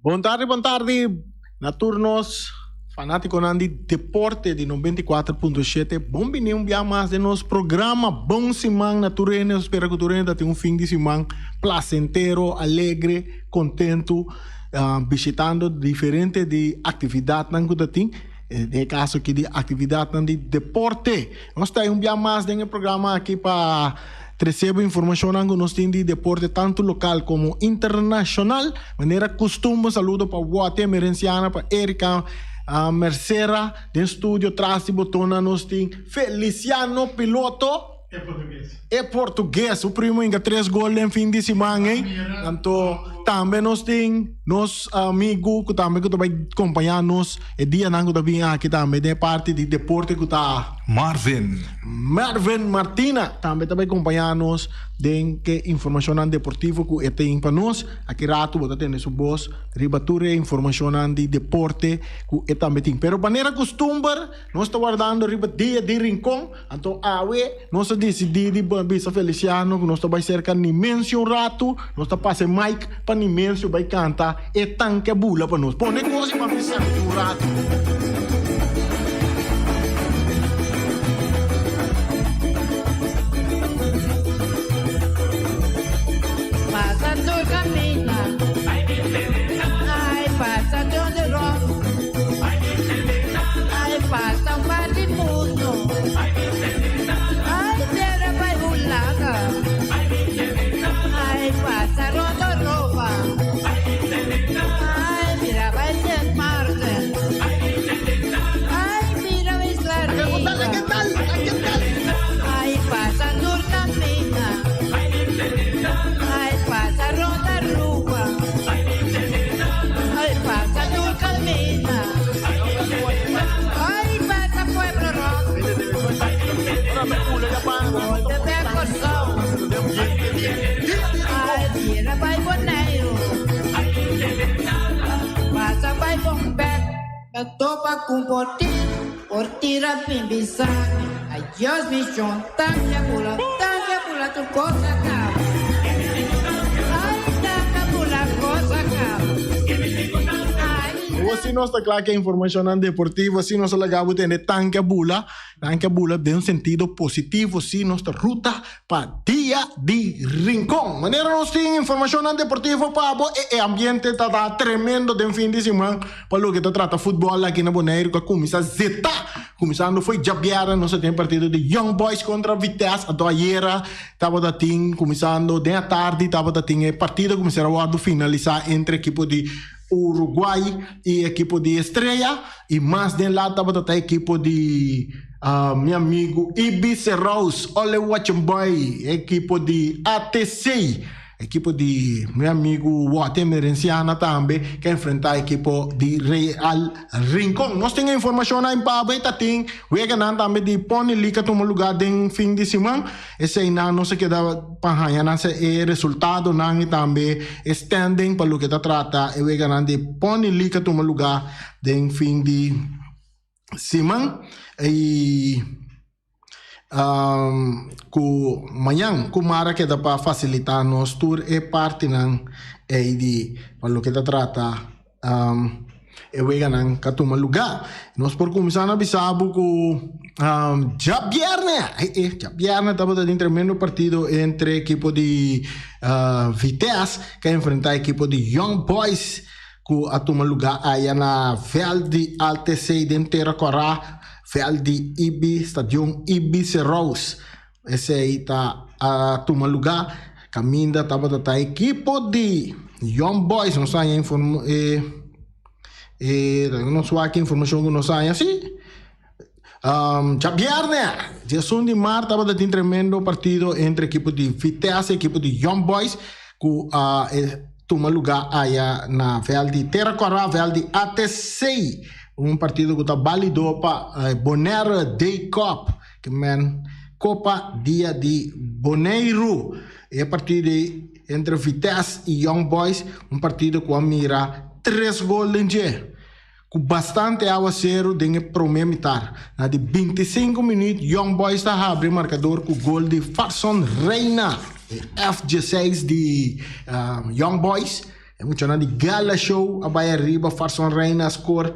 Buon tardi, Naturnos, fanático Nandi Deporte de 94.7. Bom vinho um dia mais de nosso programa. Bom semana, Naturene. Espero que tu tenha fim de semana placentero, alegre, contento, visitando diferentes de atividades que tu tem. No caso aqui de atividade de deporte. Nós temos um dia mais de programa aqui para recebe informação que nós temos de deporte tanto local como internacional. Maneira costume, saludo para Guate Merenciana, para Erika Mercera, do estúdio atrás de botona nós temos Feliciano Piloto. É português. O primo ainda 3 gols em fim de semana, hein? Então, também nós temos nosso amigo que também vai acompanhar nós. E dia não que também aqui também de parte de deporte que está Marvin Martina também vai acompanhar nós de que informação deportiva que tem para nós. Aqui rato você tem sua voz, ribatura informação de deporte que também tem. Pero maneira costume, nós está guardando riba dia de rincão. Então, nós decidimos bisa Feliciano que nós está vai cerca de menção rato, nós está passando mic para menção vai cantar e tanque bula para nós. Põe negócio para bisa um rato. Pasando el camino, ay, pasa donde rojo, ay, pasa un par de mundo, ay, tierra va bulaga, ay, pasa roto ropa, ay, mira va a ser Marte, ay, mira va a isla rica, ay, pasando el camino. Ay, pasa ronda ruba. Ay, pasa tu camina. Ay, pasa pueblo rojo. Te tengo sol. Ay, tira vai boneiro. Pasa vai bombeck. Eu topa com portira pimbisa. Ay, Dios me chonta, pula tu cosa acaba. Se nós está claro que a informação deportiva, se nós legamos ter tanque bula tem um sentido positivo, se nós está ruta para dia de rincão. Maneira nós tem informação deportiva para o ambiente está tremendo de fim de semana para o que trata futebol aqui na Bonaire, que começa a zeta, começando foi Jabiara, nós tem partido de Young Boys contra Vitesse, a doaieira, estava da tim, começando de à tarde, estava da tim, partido começará a finalizar entre equipe de Uruguai e equipe de Estrela e mais de lá estava a equipe de meu amigo Ibiza Rose, Ole Watching Boy, equipe de ATC, equipe de meu amigo Guate Merenciana também, que enfrentar a equipe de Real Rincón. Nós temos informação aí para a tem, o Eganan também de Pony Liga toma lugar em fim de semana, esse aí não se queda para ganhar esse resultado, não e também standing para o que trata, o Eganan de Pony Liga toma lugar em fim de semana e ku manhã kumara que dá para facilitar nos tour e parte não é de para o que trata e vega não catuma lugar nós por começar a bisabu ku já viernes estava dentro tremendo partido entre equipo de Vitesse que enfrentar a equipo de Young Boys ku atuma lugar aí na Velde Altec de Terracorá Velde Ibi, Stadium Ibiza Rose. Esse aí está a tomar lugar. Caminda estava a equipe de Young Boys. Não sai informação. Não sei que informação que não sai assim. Já viernes, dia 1 de março, estava a ter tremendo partido entre a equipe de Vitesse e a equipe de Young Boys. Que toma lugar aí na Velde Terracorá, Velde ATC. Partido que está válido para Bonaire Day Cup, que é Copa Dia de Bonaire. É partido entre Vitesse e Young Boys, partido que mira 3 gols em dia. Com bastante aguaceiro, tem que prometer. Na de 25 minutos, Young Boys está a abrir marcador com o gol de Farson Reina, F16 de Young Boys. Emocionante Gala Show, a Bahia Riba, Farson Reina, score,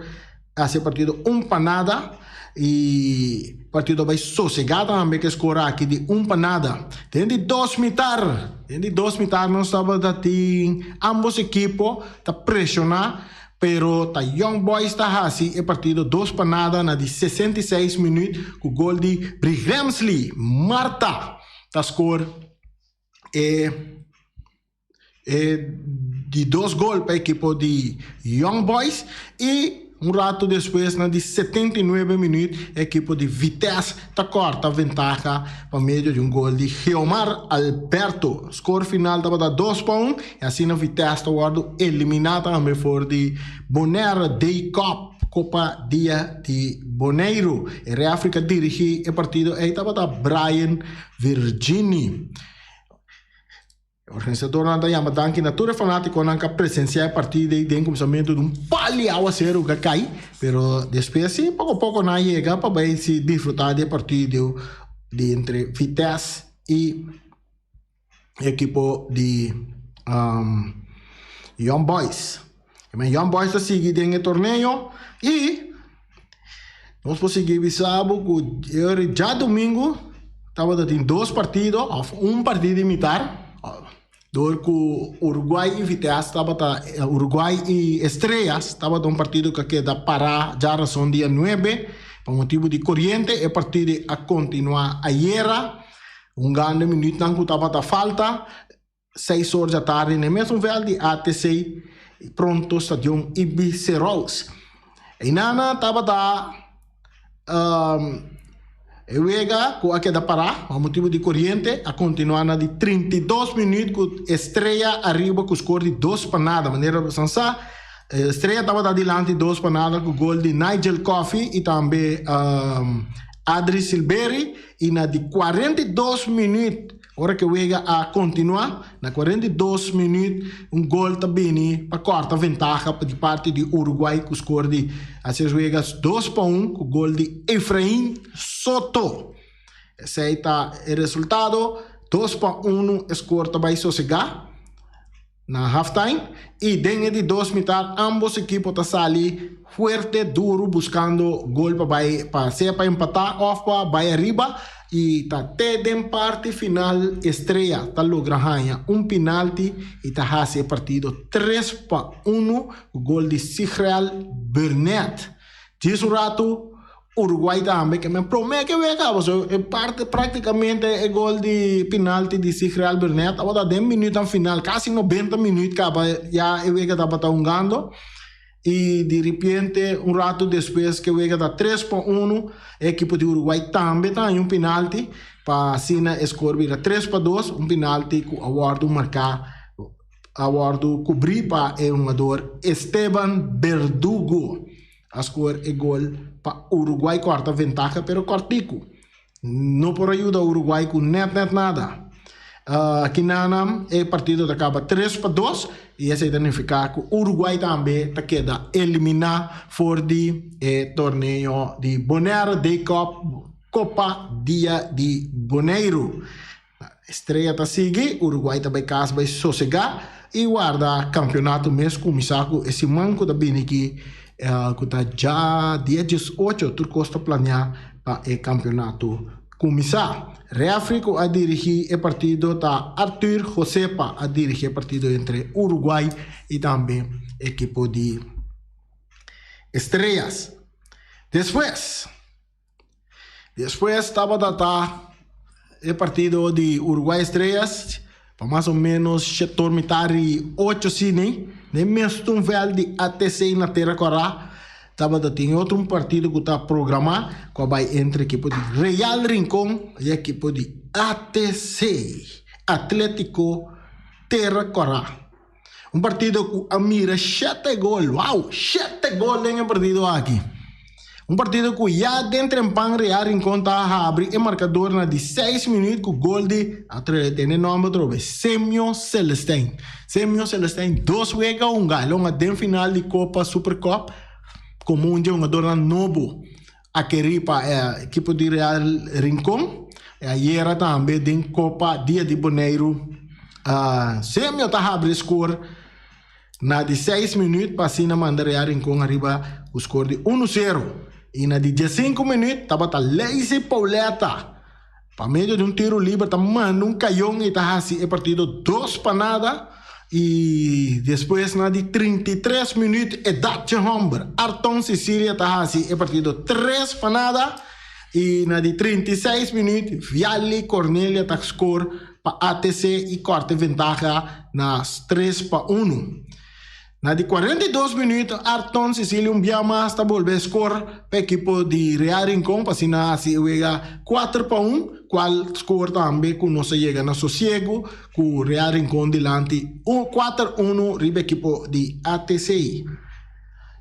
esse partido panada, e partido vai sossegado também que escora aqui de panada. Tem de 2 mitar, não estava dati, ambos equipos tá pressionar, pero tá Young Boys tá assim, é partido 2 panada na de 66 minutos, com o gol de Brighamsley, Marta, tá score, de 2 gols para a equipe de Young Boys e rato depois, na de 79 minutos, a equipe de Vitesse está corta a ventaja para meio de gol de Geomar Alberto. Score final estava 2-1 e assim a Vitesse está eliminada também for de Bonaire Day Cup. Copa Dia de Boneiro. E a África dirige o partido aí estava Brian Virginie. O organizador não chama danke natura fanático não que presenciar a partida e tem começamento de paliao a zero que cai, pero depois sim pouco a pouco não chega para bem se desfrutar do partido de entre Vitesse e equipe de Young Boys. Mas Young Boys está seguindo em torneio e nós conseguimos sábado que já domingo estava tendo 2 partidos, partido imitar. Com Uruguai e Vitesse, Uruguai e Estrellas, estava partido que queda para já razão dia 9, por motivo de corrente, e partido a continuar ayer, grande minuto não estava falta, 6 horas da tarde, no mesmo véu de ATC, pronto, estádio Ibiceros. E nana estava Ewega, com a queda para, a motivo de corrente, a continuar na de 32 minutos, com Estrela arriba com o score de 2 panadas. Maneira sansa, Estrela estava adiante 2 panadas com o gol de Nigel Coffey e também Adri Silberi. E na de 42 minutos, hora que Ewega a continuar, na 42 minutos, gol também para corta ventaja de parte de Uruguai com o score de Ewega 2-1 com o gol de Efraim Soto. Esse aí está o resultado, 2-1, score também sossegar na halftime. E dentro de 2 metades, ambos equipos estão ali fuerte, duro, buscando gol para empatar, off para Bahia arriba. E está até em parte final, Estrela está logrando penalti e está fazendo o partido 3-1, o gol de Sigreal Burnett. Diz rato, Uruguai também, que me promete que vai acabar, é parte praticamente o gol de penalti de Sigreal Burnett, estava 10 minutos no final, quase 90 minutos, já o Vega estava jogando. E de repente, rato depois que Vega está 3-1, a equipe de Uruguai também tem penalti para assim score 3-2, penalti com o awardo marcar, awardo cobrir para o jogador Esteban Verdugo. A score é gol para Uruguai, corta ventaja, pero cortico. Não por ajuda Uruguai com net nada. Aqui na o partido acaba 3-2 e esse significa que o Uruguai também queda eliminar fora de torneio de Bonaire Day Cup, Copa Dia de Boneiro. A Estrela está seguindo, o Uruguai também vai sossegar e guarda campeonato mesmo começar com esse manco da Binique que está já dia 18, tu costa planear para o campeonato começar. Reafrico a dirigir o partido, está Arthur Josepa a dirigir o partido entre Uruguai e também a equipe de Estrellas. Depois estava o partido de Uruguai Estrellas, para mais ou menos setor metade 8 cine, nem mesmo velho de ATC na Terra Corá. Tem outro partido que está programado, que vai entre a equipe de Real Rincón e a equipe de ATC, Atlético Terra Corá. Partido que mira 7 gols, uau, 7 gols em partido aqui. Partido que já dentro em Pan Real Rincón está a abrir o marcador na de 6 minutos com o gol de, tem o nome outra vez, Semio Celestin. Semio Celestin, 2 vegas, galo, dentro final de Copa Supercop, como jogador novo a querer para a equipe de Real Rincón. Ayer também em Copa Dia de Boneiro. Semio está a abrir score Na di 6 minutos, Passina manda Real Rincón arriba o score de 1-0. E na de 15 minutos, tava a Lazy Pauleta. Para meio de tiro livre, tá manda canhão e tá assim, é partido 2 para nada. E depois, na de 33 minutos, é Dacia Hombre. Arton Sicília tá assim, é partido 3 para nada. E na de 36 minutos, Viali Cornelia tá score para ATC e corta ventaja nas 3 para 1. Na de 42 minutos, Arton Sicília dia mais está volver score para a equipe de Real Rincón, para assim se chega 4 para 1, qual score também que não se chega na sossego, com Real Rincón delante 4-1 riba equipe de ATC.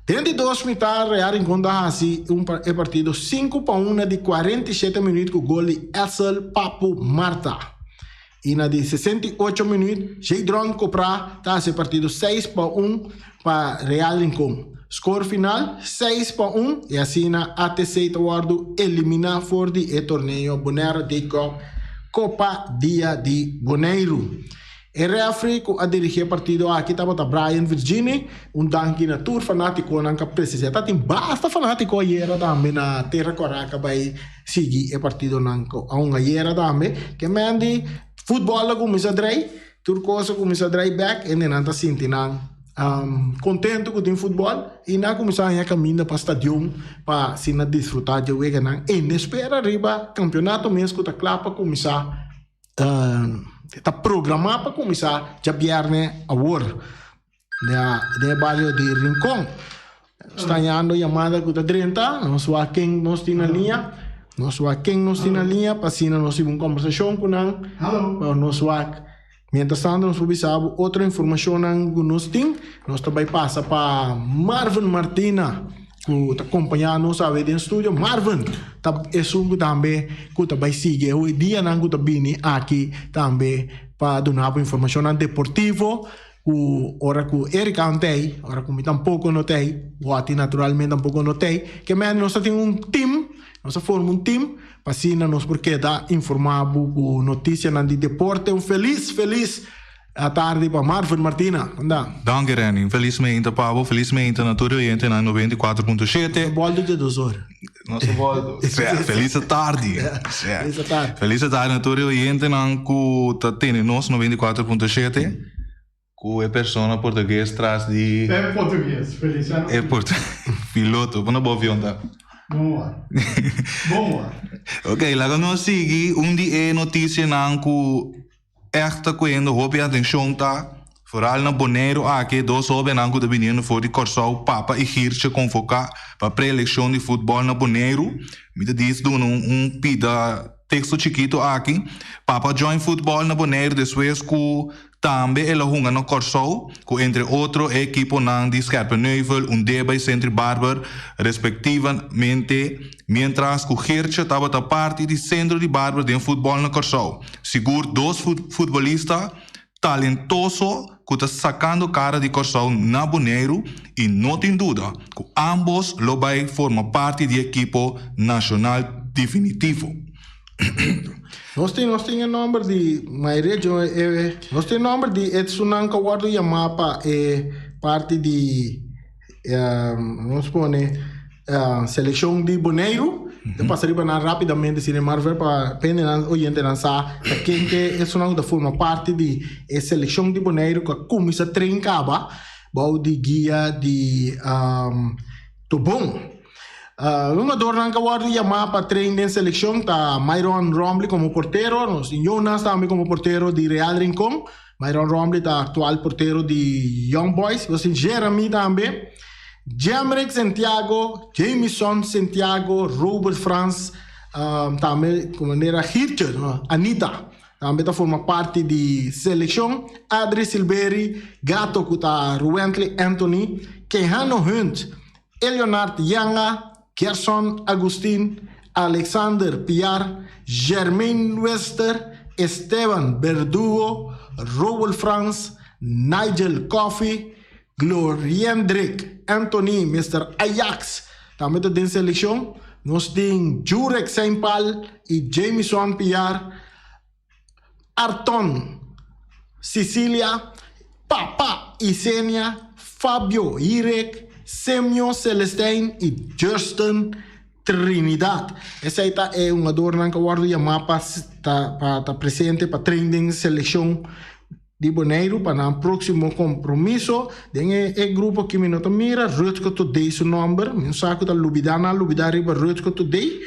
32 minutos, Real Rincón dá assim é partido 5 para 1 na de 47 minutos com o gol de Essel Papo Marta. E na de 68 minutos, Jadron Copra está esse partido 6 para 1 para Real Rincón. Score final 6 para 1 e assim na ATC Tawardo elimina for de torneio Bonaire de Copa Dia de Bonaire. E refri a dirigir o partido aqui estava Brian Virginie, danke na tour fanático na precisa. Tá tem basta fanático era também na terra coraca vai seguir o partido nanco. A era também que mandi futebol começa a drei, turcosa começa a drei back e nanta sintinang contento com o futebol e na começar a caminhar para o estádio para se na desfrutar de wega nang e espera arriba campeonato mesmo que tá claro começar está programado para começar já viernes a hora de bairro de Rincón. Está indo chamada com 30, não sei quem nós tem na linha. Nós temos na linha, para assim nós tivemos uma conversação com ele. Nós mientras tanto, nós observamos outra informação que nós temos. Nós também passa para Marvin Martina, que está acompanhando nós no estúdio. Marvin, é um também que também segue. Hoje dia, nós também aqui também para dar informação deportiva. Ora que Eric antei, ora que tampouco notei, o Ati naturalmente tampouco notei, que nós temos time. Nós formamos time, para assim nós porque dá informado com notícia de deporte. Feliz a tarde para Marvin Martina. Dank je Renny, felizmente Pablo, felizmente naturalmente na 94.7. Boldo de 2 horas. Nosso boldo. Feliz tarde. Feliz tarde naturalmente na que tem nós 94.7. Com a pessoa portuguesa traz de... É português, feliz. É português. Piloto, vamos boa vionda. Bom ar. Ok, lá nós seguimos dia notícia que echt quando houve atenção tá vooral na Bonaire aqui 2 homens que de menino voor die Corsau Papa e Girche convocar para pré-eleição de futebol na Bonaire. Me diz do pida texto chiquito aqui. Papa join futebol na Bonaire depois que também ela hunga no Corsau, que entre outro equipo nan de Scherpenheuvel, Deba Centro Barber, respectivamente, mientras que Gertje estava a parte de Centro de Barber de futebol no Corsau. Seguro 2 futbolistas talentosos que estão sacando cara de Corsau na Bonaire e não tem dúvida que ambos lo vai formar parte do equipo nacional definitivo. Nós temos o nome de maioria nós temos o nome de Edsunan Kawardo Yamapa parte de vamos pôr seleção de Bonaire. Depois arriba rapidamente se Marvel para penenar oriente lançar quem que Edsunan da forma parte de seleção de Bonaire que começa a treinar bau de guia de Tobon. Jogador não acabou de chamar para treinar em seleção, tá Myron Romley como porteiro, nós Jonas também como porteiro de Real Rincón. Myron Romley tá atual porteiro de Young Boys, você Jeremy também. Jamrick Santiago, Jameson Santiago, Robert France, também como maneira Hircher, Anita, também tá forma parte de seleção. Adri Silveri, Gato Kuta, Ruentley Anthony, Kehano Hunt, Eleonard Yanga, Gerson Agustin, Alexander Piar, Germain Wester, Esteban Verdugo, Robert France, Nigel Coffey, Gloriendrick Anthony, Mr. Ajax. Também está em seleção. Nós temos Jurek Seimpal e Jameson Piar, Arton Sicilia, Papa Isenia, Fabio Irek, Semio Celestine e Justin Trinidad. Essa aí é um jogador que eu chamar para estar presente para training seleção de Bonaire para o próximo compromisso. Tem o grupo que me nota mira, Rutger Today seu nome, eu saco da Lubidana, Lubidari para Rutger Today.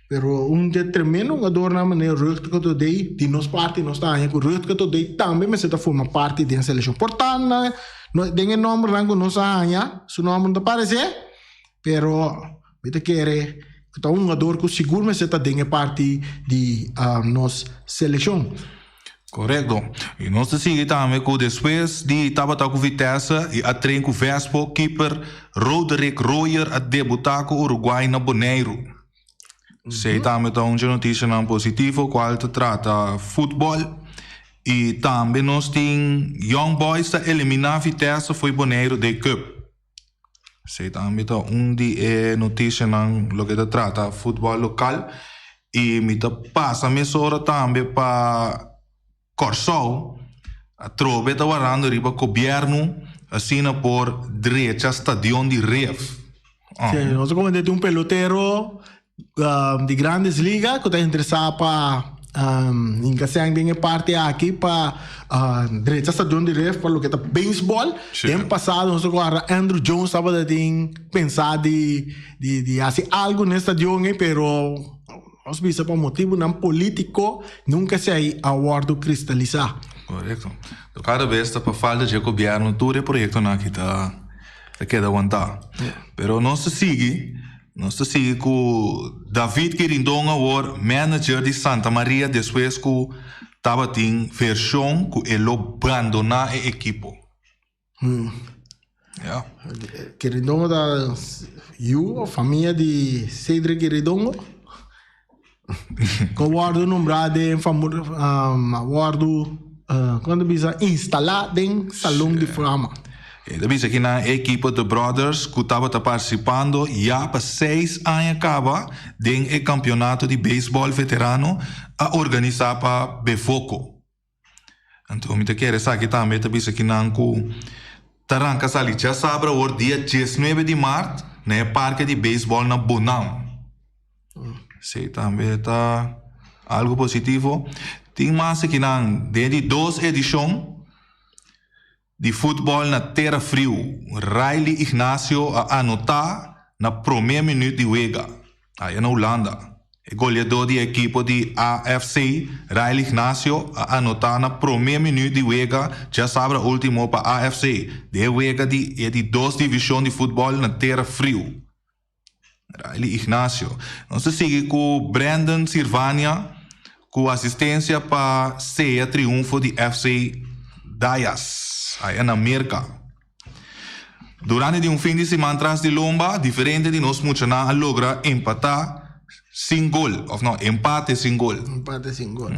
Pero tremendo jogador na maneira Rutger Today, de nossa parte, nós está aí com Rutger Today também, mas está forma parte da seleção. Portanto, tem o nome rango nós aí, seu nome não aparece, pero você quer que um jogador que seguro mas está dentro parte de nossa seleção. Correto. E nós seguimos também que depois de estava com Vitesse e a treino com o Vespo, keeper Roderick Royer a debutar com o Uruguai na Bonaire. Sei também uma notícia positiva, qual se trata futebol. E também nós temos Young Boys que eliminar Vitesse foi Bonaire de Cup. Sei também de notícia no que se trata futebol local. E me passa a mesura também para Corsol, a trove está varando riba governo, assina por derecha Stadion de Ref. Sim, nós como tem pelotero de grandes ligas que está interessado para inclusive tem parte aqui para derecha Stadion de Ref para o que é beisebol. Tem passado nós agora Andrew Jones estava pensar de fazer algo nesse estadion, pero nós vimos por motivo não político nunca se aí acordo cristalizar. Correto. Cada vez está para falta de governo todo o projeto na que está queda aguentar. Pero nós sigue com David Quirindonga, o manager de Santa Maria, depois que estava tem versão que ele abandonar a equipo. Quirindonga da a família de Cedric Quirindonga. Com o guardo nombrado em famoso guardo quando bisa instalado em salão de fama. Da bisa que na equipe de Brothers que estava participando já para 6 anos acaba do campeonato de beisebol veterano a organizar para Befoco. Então me quer saber também da bisa que na taranca sali já sabra o dia 19 de março no parque de beisebol na Bonam. Sei também está algo positivo. Tem mais que não, desde 2 edições de futebol na Terra Frio, Riley Ignacio a anotar na primeira minuto de Wega, aí na Holanda. O goleador da equipe de AFC, Riley Ignacio, a anotar na primeira minuto de Wega, já sabe o último para AFC. De Wega de 2 divisões de futebol na Terra Frio. Riley Ignacio. Nós seguimos com Brandon Silvania, com assistência para ceia triunfo de FC Dallas, aí na América. Durante fim de semana atrás de Lomba, diferente de nós mencionar, logra empatar sem gol, ou não, empate sem gol. Empate sem gol.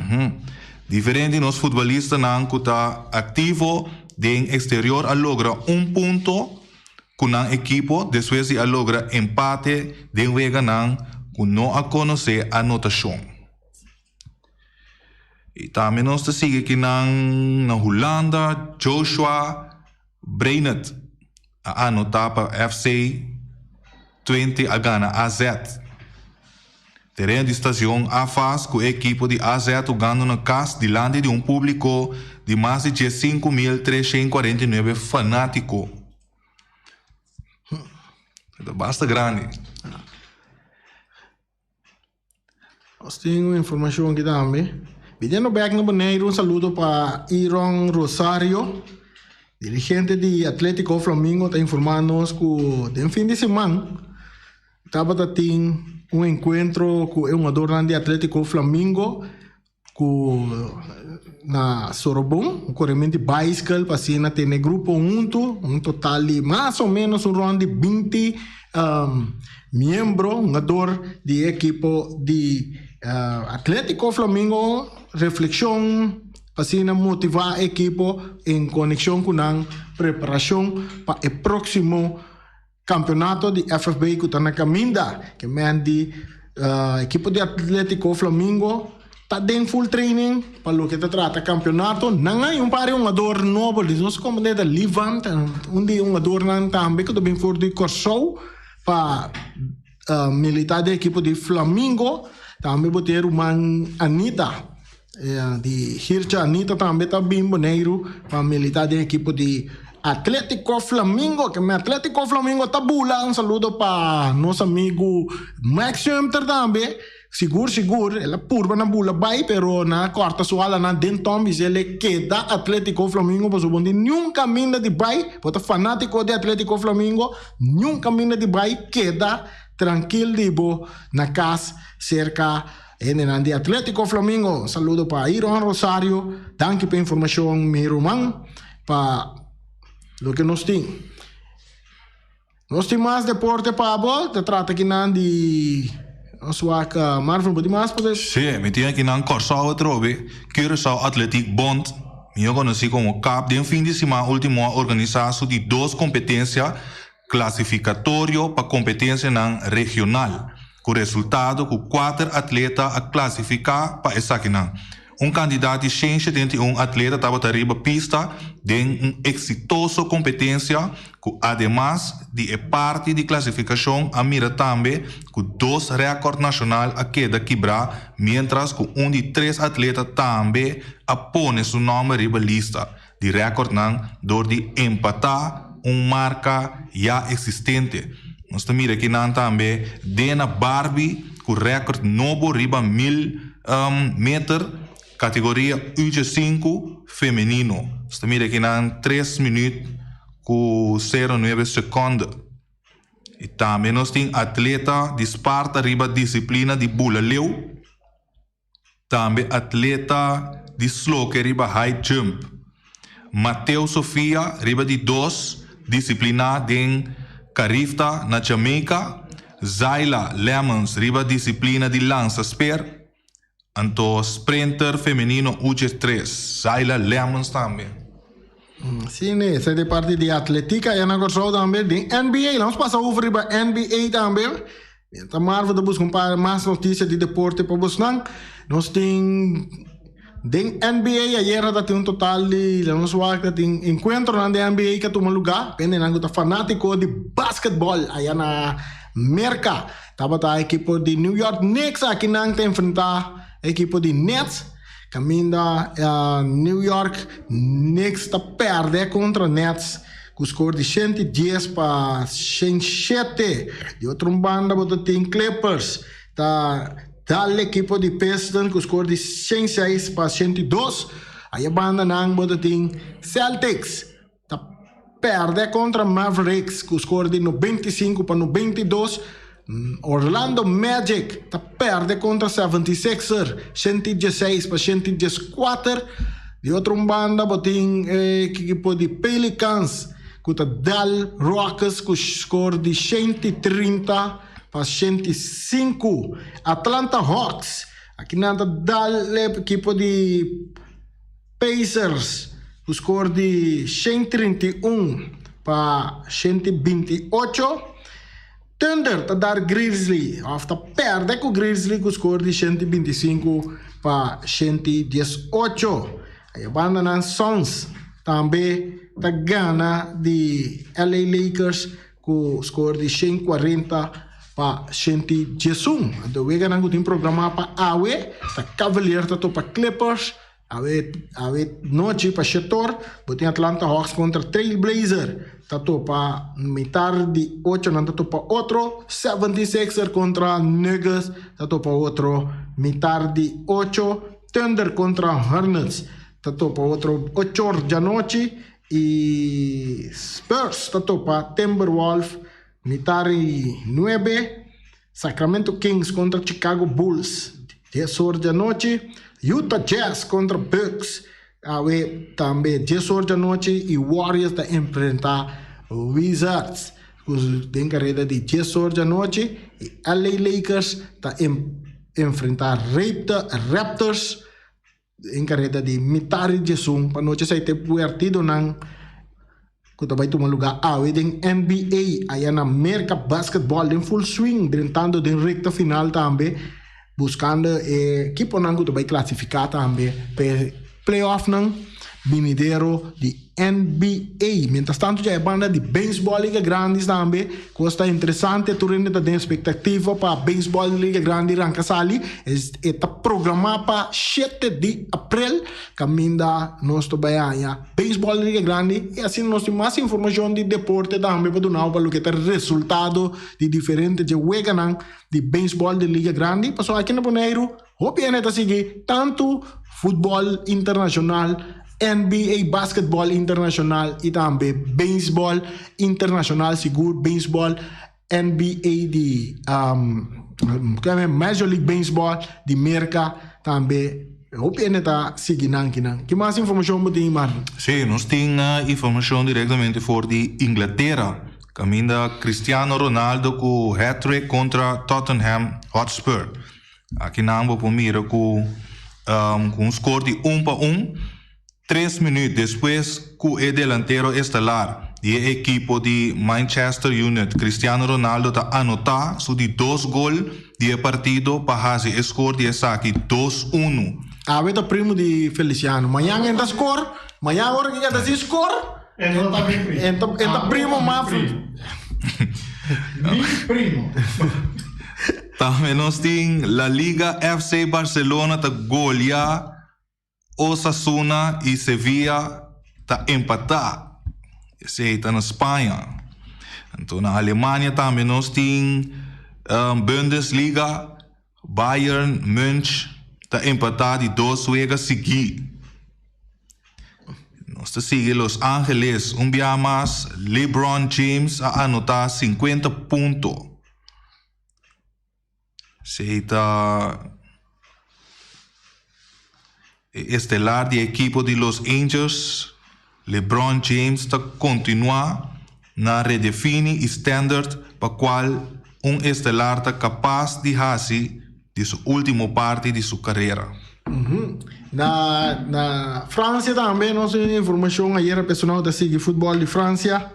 Diferente de nós futbolistas que está ativo de exterior, logra ponto com a equipo, depois de logra empate de Wega com não a conhecer a anotação. E também nós seguimos aqui na Holanda, Joshua Breinert a anotar para FC 20 a Ghana, AZ. Terreno de estação AFAS com a equipe de AZ jogando na casa diante de público de mais de 5.349 fanáticos. Basta grande. Nós temos uma informação aqui também. Vindo back no Bonaire, saludo para Iron Rosario, dirigente de Atlético Flamengo, está informando-nos que no fim de semana estava tendo encontro com um jogador de Atlético Flamengo na Sorobon, corrente bicycle, para ter grupo junto, total de mais ou menos round de 20 membros, um jogador de equipo de Atlético Flamengo, reflexão, para motivar a equipo em conexão com a preparação para o próximo campeonato de FFB que está na caminho, que é de equipo de Atlético Flamengo, tá dentro full training para lo que te trata campeonato. Não há pare um jogador novo, nós como da Levante, dia um jogador não também que também for de Corsou para militar da equipe de Flamengo, também botar uma Anita, de Hircha Anita também tá bem boneiro para militar da equipe de Atlético Flamengo, que me Atlético Flamengo tá bula. Um saludo para nosso amigo Max Schemter também. Seguro, ela purba na bula vai, pero na quarta soala na dentom, ele queda Atlético Flamengo, pois o bonde nunca minda de vai, pota fanático de Atlético Flamengo, nunca minda de vai, queda tranquilo de bo na casa cerca de Atlético Flamengo. Saludo para Iron Rosario, danke pela informação, meu irmão, para lo que nos tem. Nós temos mais deporte, Pablo, te trata aqui de Oswaka Marvel, pode mais poder? Sim, me tinha aqui na Corsau Trobe, Curaçao Athletic Bond, eu conheci como CAP, de fim de semana último organização de 2 competências classificatório para competência regional, com resultado com 4 atletas a classificar para essa aqui. Candidato de 171 atleta estava arriba pista de exitosa competência que, además de parte de classificação, a mira também com 2 recordes nacionais a queda quebrar, mientras que de 3 atletas também apone seu nome arriba lista de recorde door de empatar marca já existente. Nós mira aqui também Dena Barbie com recorde novo arriba 1000 metros categoria UG5 feminino. Você mira aqui na 3 minutos com 0,9 segundos. E também nós temos atleta de Esparta riba disciplina de bula leu. Também atleta de sloke riba high jump. Mateo Sofia riba de 2 disciplina de carifta na Jamaica. Zayla Lemons riba disciplina de lança spear. Anto sprinter feminino UG3, Zayla Lemons também. Sim, essa é de parte de atlética, e na Corsau também, de NBA, vamos passar over para NBA também. Então, Marvel, vamos comparar mais notícias de deporte para você. Nós temos, de NBA, ayer tem um total de, vamos falar que tem encontro na NBA que toma lugar, pende na guta fanático de basquetebol, aí na Merca. Tava a equipe de New York Knicks aqui não tem enfrentar a equipe de Nets. Caminda New York Knicks está perde contra Nets com score de 110 para 107. De outra banda tem Clippers tá a equipe de Pistons com score de 106 para 102. Aí a banda não tem Celtics tá perde contra Mavericks com score de 95 para 92. Orlando Magic tá perde contra 76er 116 para 114. De outra banda tem equipe de Pelicans que tá Dal Rockets com score de 130 para 105. Atlanta Hawks aqui na Dal equipe de Pacers com score de 131 para 128. Thunder tá dar Grizzly, after perde com Grizzly com score de 125 para 118. Aí a banda na Suns também tá ganha de LA Lakers com score de 140 para 111. Então we ganha tem programa para Awe, tá Cavaliers tá para Clippers. Awe noite para Shator, botem Atlanta Hawks contra Trailblazer. Tato para metade de 8, não tato para outro. 76er contra Nuggets, tato para outro. Metade de 8. Thunder contra Hornets, tato para outro. 8 da noite. E Spurs, tato para Timberwolves. Metade de 9. Sacramento Kings contra Chicago Bulls, 10 horas da noite. Utah Jazz contra Bucks, também 10 horas da noite. E Warriors está enfrentar Wizards, tem carreira de 10 horas da noite. E LA Lakers está enfrentar Raptors em carreira de metade de som. Para noite sai ter partido não que vai tomar lugar em NBA, aí na América Basketball em full swing, tentando de recta final também. buscando equipo nangu to vai classificare também per playoff nan vinidero di NBA. Mientras tanto já é banda de beisebol Liga Grande também, costa interessante, tu rende da expectativa para beisebol Liga Grande ranca sali, está programado para 7 de abril, caminda nosso baiana beisebol Liga Grande, e assim nós temos mais informação de deporte também para donar para o que é resultado de diferentes de juegos de beisebol de Liga Grande. Passou aqui no Boneiro, o PN está seguir tanto futebol internacional, NBA Basketball Internacional e também beisebol internacional, seguro beisebol NBA de Major League Baseball de América também. O PN está seguindo aqui. Que mais informação você tem, Marlon? Sim, nós temos informação diretamente for de Inglaterra. Caminda Cristiano Ronaldo com hat-trick contra Tottenham Hotspur. Aqui não vou mira com score de 1-1. 3 minutos depois, com o delantero estelar do equipo de Manchester United, Cristiano Ronaldo, está anotar de 2 gols de partido para fazer o score de saque 2-1. Avete primo di Feliciano. Amanhã entra score. Amanhã agora que entra esse score. Entra primo Mafri. Primo. Também nós temos La Liga FC Barcelona tá golear Osasuna e Sevilla tá empatar. Esse aí tá na Espanha. Então na Alemanha também nós temos Bundesliga, Bayern München tá empatar de 2 jogos seguidos. Nós tá seguindo Los Angeles, dia mais, LeBron James a anotar 50 pontos. Esse tá estelar de equipo de Los Angels, LeBron James está continua na redefine standard para qual estelar está capaz de fazer de sua última parte de sua carreira. Na França também nós temos informação ayer pessoal da seguir futebol de França.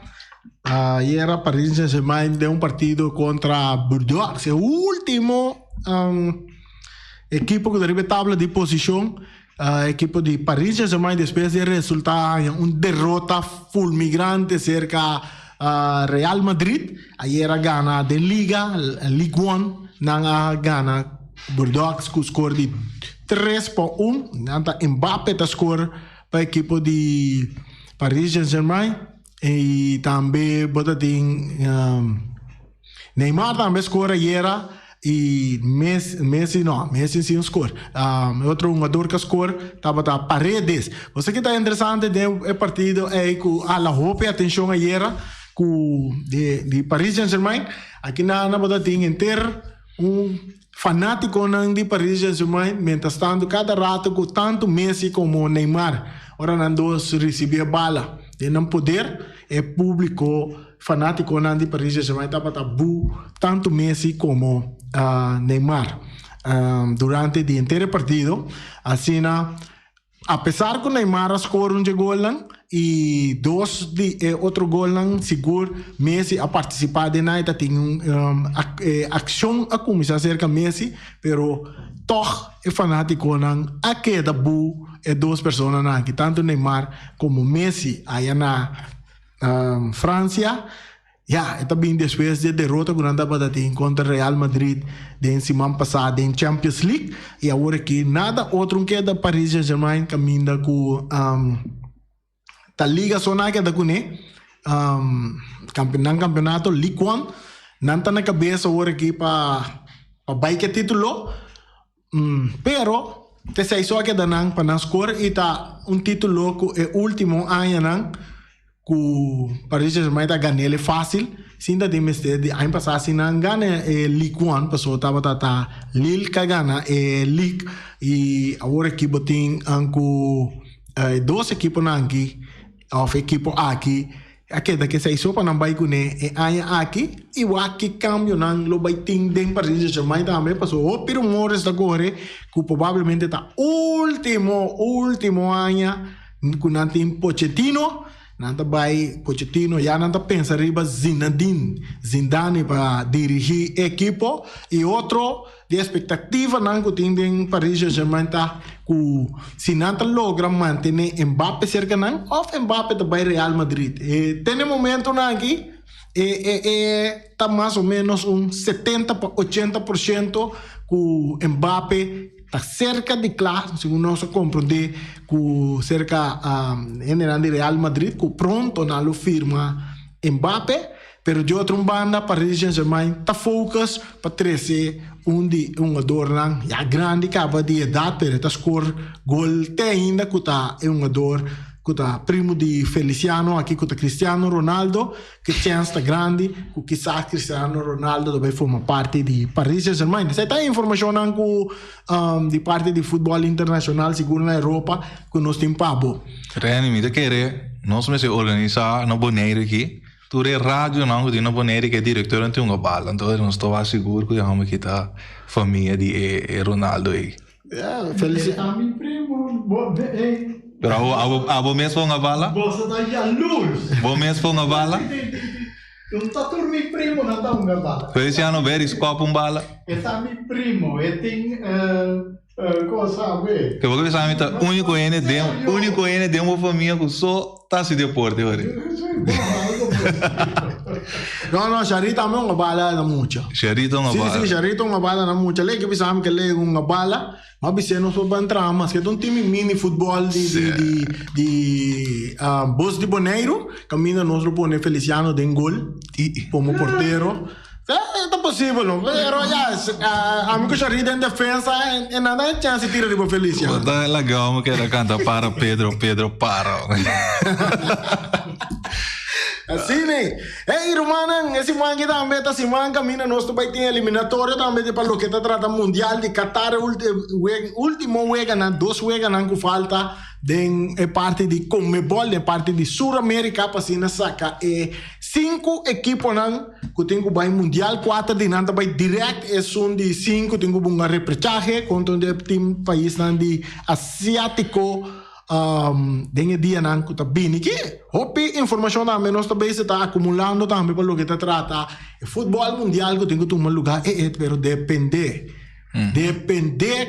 Ayer Paris Saint-Germain deu partido contra Bordeaux, é o último equipo que deriva tabla de posição. Equipo de Paris Saint-Germain depois de resultar derrota fulminante cerca Real Madrid. Ayer gana de Liga, Ligue 1, gana Bordeaux com score de 3-1. Nanta Mbappé está score para a equipe de Paris Saint-Germain. E também Neymar também score ayer. E Messi sim score. Outro jogador que score estava Paredes. Você que está interessante do partido é com a la hope atenção ayer com de Paris Saint-Germain. Aqui na tem inteiro fanático de Paris Saint-Germain, mientras tanto cada rato com tanto Messi como Neymar. Ora não dois receber bala. De não poder é público fanático de Paris Saint-Germain estava tanto Messi como Neymar durante o inteiro partido. Assim, apesar que o Neymar score gol e outro gol seguro Messi a participar de nada tem ação a começar cerca Messi, pero toch é fanático a queda é 2 pessoas aqui, tanto Neymar como Messi aí na França. Está bem depois de derrota contra Real Madrid de semana passada em Champions League, e agora que nada outro que da Paris Saint-Germain caminha com a Liga Sona que da cune campeonato Ligue 1 não está na cabeça agora aqui para baixar título, pero te sei só que danang para score e tá título que é último ano que Paris Saint-Germain está ganhando fácil. Sinta de mestre de ano passado se não ganha Ligue 1, passou estava Lille que ganha Ligue, e agora que botem com 2 equipos aqui, of equipo aqui, aquela que se sopa não vai com é aqui, e o aqui cambio não lo vai ter de Paris Saint-Germain também passou o pero mores da corre que provavelmente está último ano com Pochettino. Nanta vai Pochettino já nanta pensa riba Zidane para dirigir equipo e outro de expectativa nango tem Paris Saint-Germain tá que se nanta logra manter Mbappé cerca nan of Mbappé também Real Madrid e tem momento nangi tá mais ou menos 70 para 80% que Mbappé está cerca de claro, segundo nós compreender, que cerca de Real Madrid, que pronto na lo firma Mbappé, pero de outra banda, Paris Saint-Germain está focus para trazer jogador já grande, acaba de idade, pero está score gol até ainda, que está jogador que está primo de Feliciano, aqui que está Cristiano Ronaldo, que chance está grande, que quizás Cristiano Ronaldo também forma parte de Paris Saint-Germain. Você tem informação de parte de futebol internacional, seguro na Europa, que nós temos pabo. Realmente, nós vamos organizar na Boneiro aqui. Tu é rádio, não, de na Boneiro, que é diretor, não tem uma bala. Então, eu não estou seguro que vamos quitar a família de Ronaldo aí. Feliciano. Pero abo mesmo nga bala? Você tá já luz. Bo mesmo nga bala? Não tá turmi primo na tá nga bala. Feliciano veris copo bala? Essa mi primo, tem cosa ve. Que você sabe tá único ene de uma família que só tá se deporte hoje. No, Charito também uma bala na mucha. Charito uma bala. Sim, Charito uma bala na mucha. Lei que pensamos que lei uma bala, mas você não soube entrar, mas que é um time mini futebol de Bos de Boneiro, caminha nosso pone Feliciano de gol, como porteiro. É possível, não? Pero já, amigo Charito em defesa, e nada de chance tira de Feliciano. Tá legal, que era cantar para Pedro para. Assim, né? Ei, irmã, esse mangue também tá se manca, mina, nós também tem eliminatório também para o que tá tratando mundial de Qatar, último wega, dois wega não que falta, de parte de Conmebol, de parte de Sul-América, para se na saca, 5 equipos não que tem que vai mundial, 4 de nada vai direct, de 5 tem que bunga repechaje contra um país não de asiático. Dengue dia nan kuta bini que hopi informação também nós também está acumulando também para o que está trata futebol mundial que tem que tomar lugar pero depende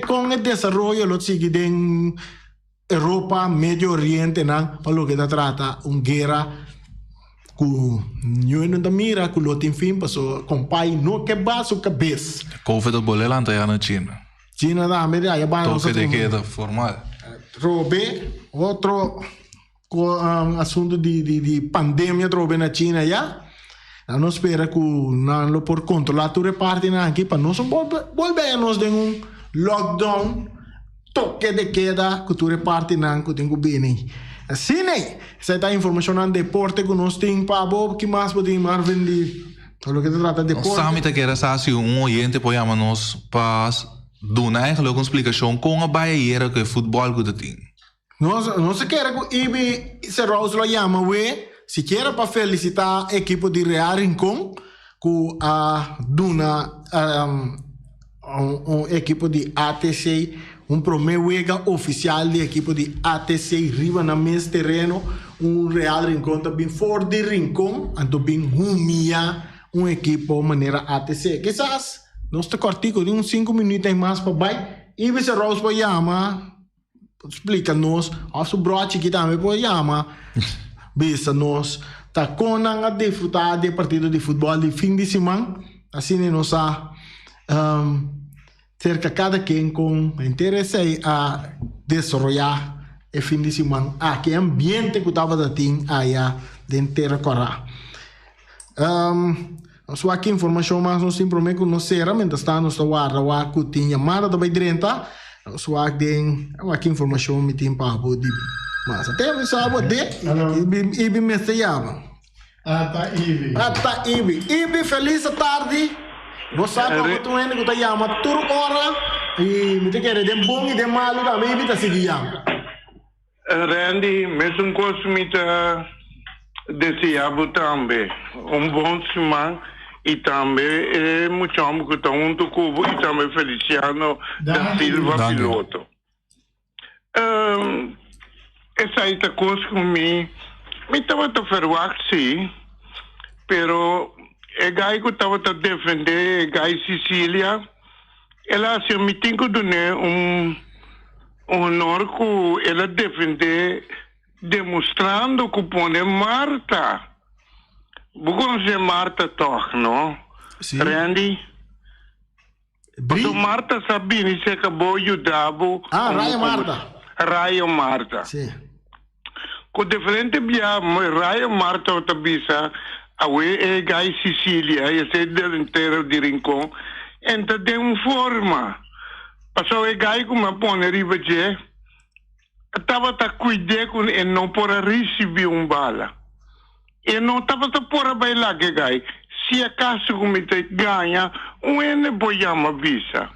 com o desenvolvimento lo sigue em Europa Médio Oriente nan para o que está trata guerra que não da mira que lo tem fim passou compai no que baixo cabeça Covid bolela anta na China da América já vai toque de queda formal. Trobe, outro assunto de pandemia trobe na China já. Não espera que não por controlar tu reparte aqui para nós volvermos de lockdown, toque de queda que tu reparte não que tem que bem. Assim né? Essa é a informação do deporte que nós temos para o que mais podemos Marvin de o que se trata de deporte. Sabe que era assim oyente pode chamar-nos para dona eigenlijk uma explicação com a barreira que o futebol que tem. Não se quer que Ibi se Roslo chama se quer para felicitar a equipe de Real Rincón que a dona equipe de ATC primeiro wega oficial de equipe de ATC riba na mes terreno Real Rincón também fora de Rincón então bem humilha equipe maneira ATC quizás nós te cortico de 5 minutos mais para baixo e você Rose vai chamar explica-nos a sua broche que também pode chamar bisa nós tá com a desfrutar de partido de futebol de fim de semana assim nós cerca cada quem com interesse a desenvolver o fim de semana que ambiente que estava da tim aí dentro da Corá só aqui informação mais não simplesmente não será mas está no seu ar o que tinha chamada também dentro só aqui informação me tem para de mas até me sabe de Ibi me se chama Ibi feliz tarde você sabe que tu ainda que te chama tur hora e me te quer de bom e de malo também Ibi tá seguindo Randy mesmo consumita desejava também bom semana e também muito amo que está junto com e também Feliciano da Silva piloto. Essa aí tá coisa comigo Mi estaba a verwacht, sí, pero el guy que estaba a defender, el guy Sicilia, él hace un meeting con un honor que él defende demonstrando que pone Marta. Vos conhece Marta toch, no? Sim. Randy? Bri? So Marta Sabini se acabou ajudando. Raya Marta. Raya Marta. Sim. Com diferente via Raya Marta o tabisa awe e gai Sicilia e se inteiro de Rincon enta de forma. Passou e gai como pone ribaje. Tava ta cuidar com e não por receber bala. E não tava ta por bailar que gai. Se acaso como te ganha, ene boiama visa.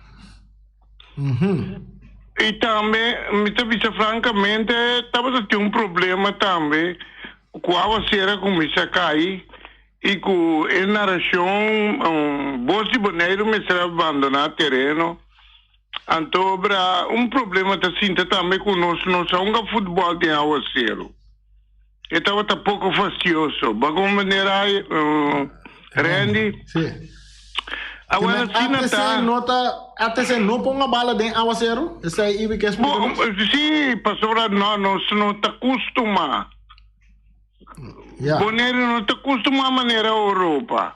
E também, me visa francamente, estava a ter problema também, com a serra começa a cair, e com a narração, Bolsa de Boneiro me será abandonar o terreno. Então, problema está sinta também conosco, nós somos futebol de aguaceiro. E estava pouco fastidioso. De alguma maneira, Randy? Sim. Agora, ATC não põe uma bala dentro do aguaceiro? Esse aí que é sim, pastor, nós não está acostumado. Boneiro não está acostumado à maneira Europa.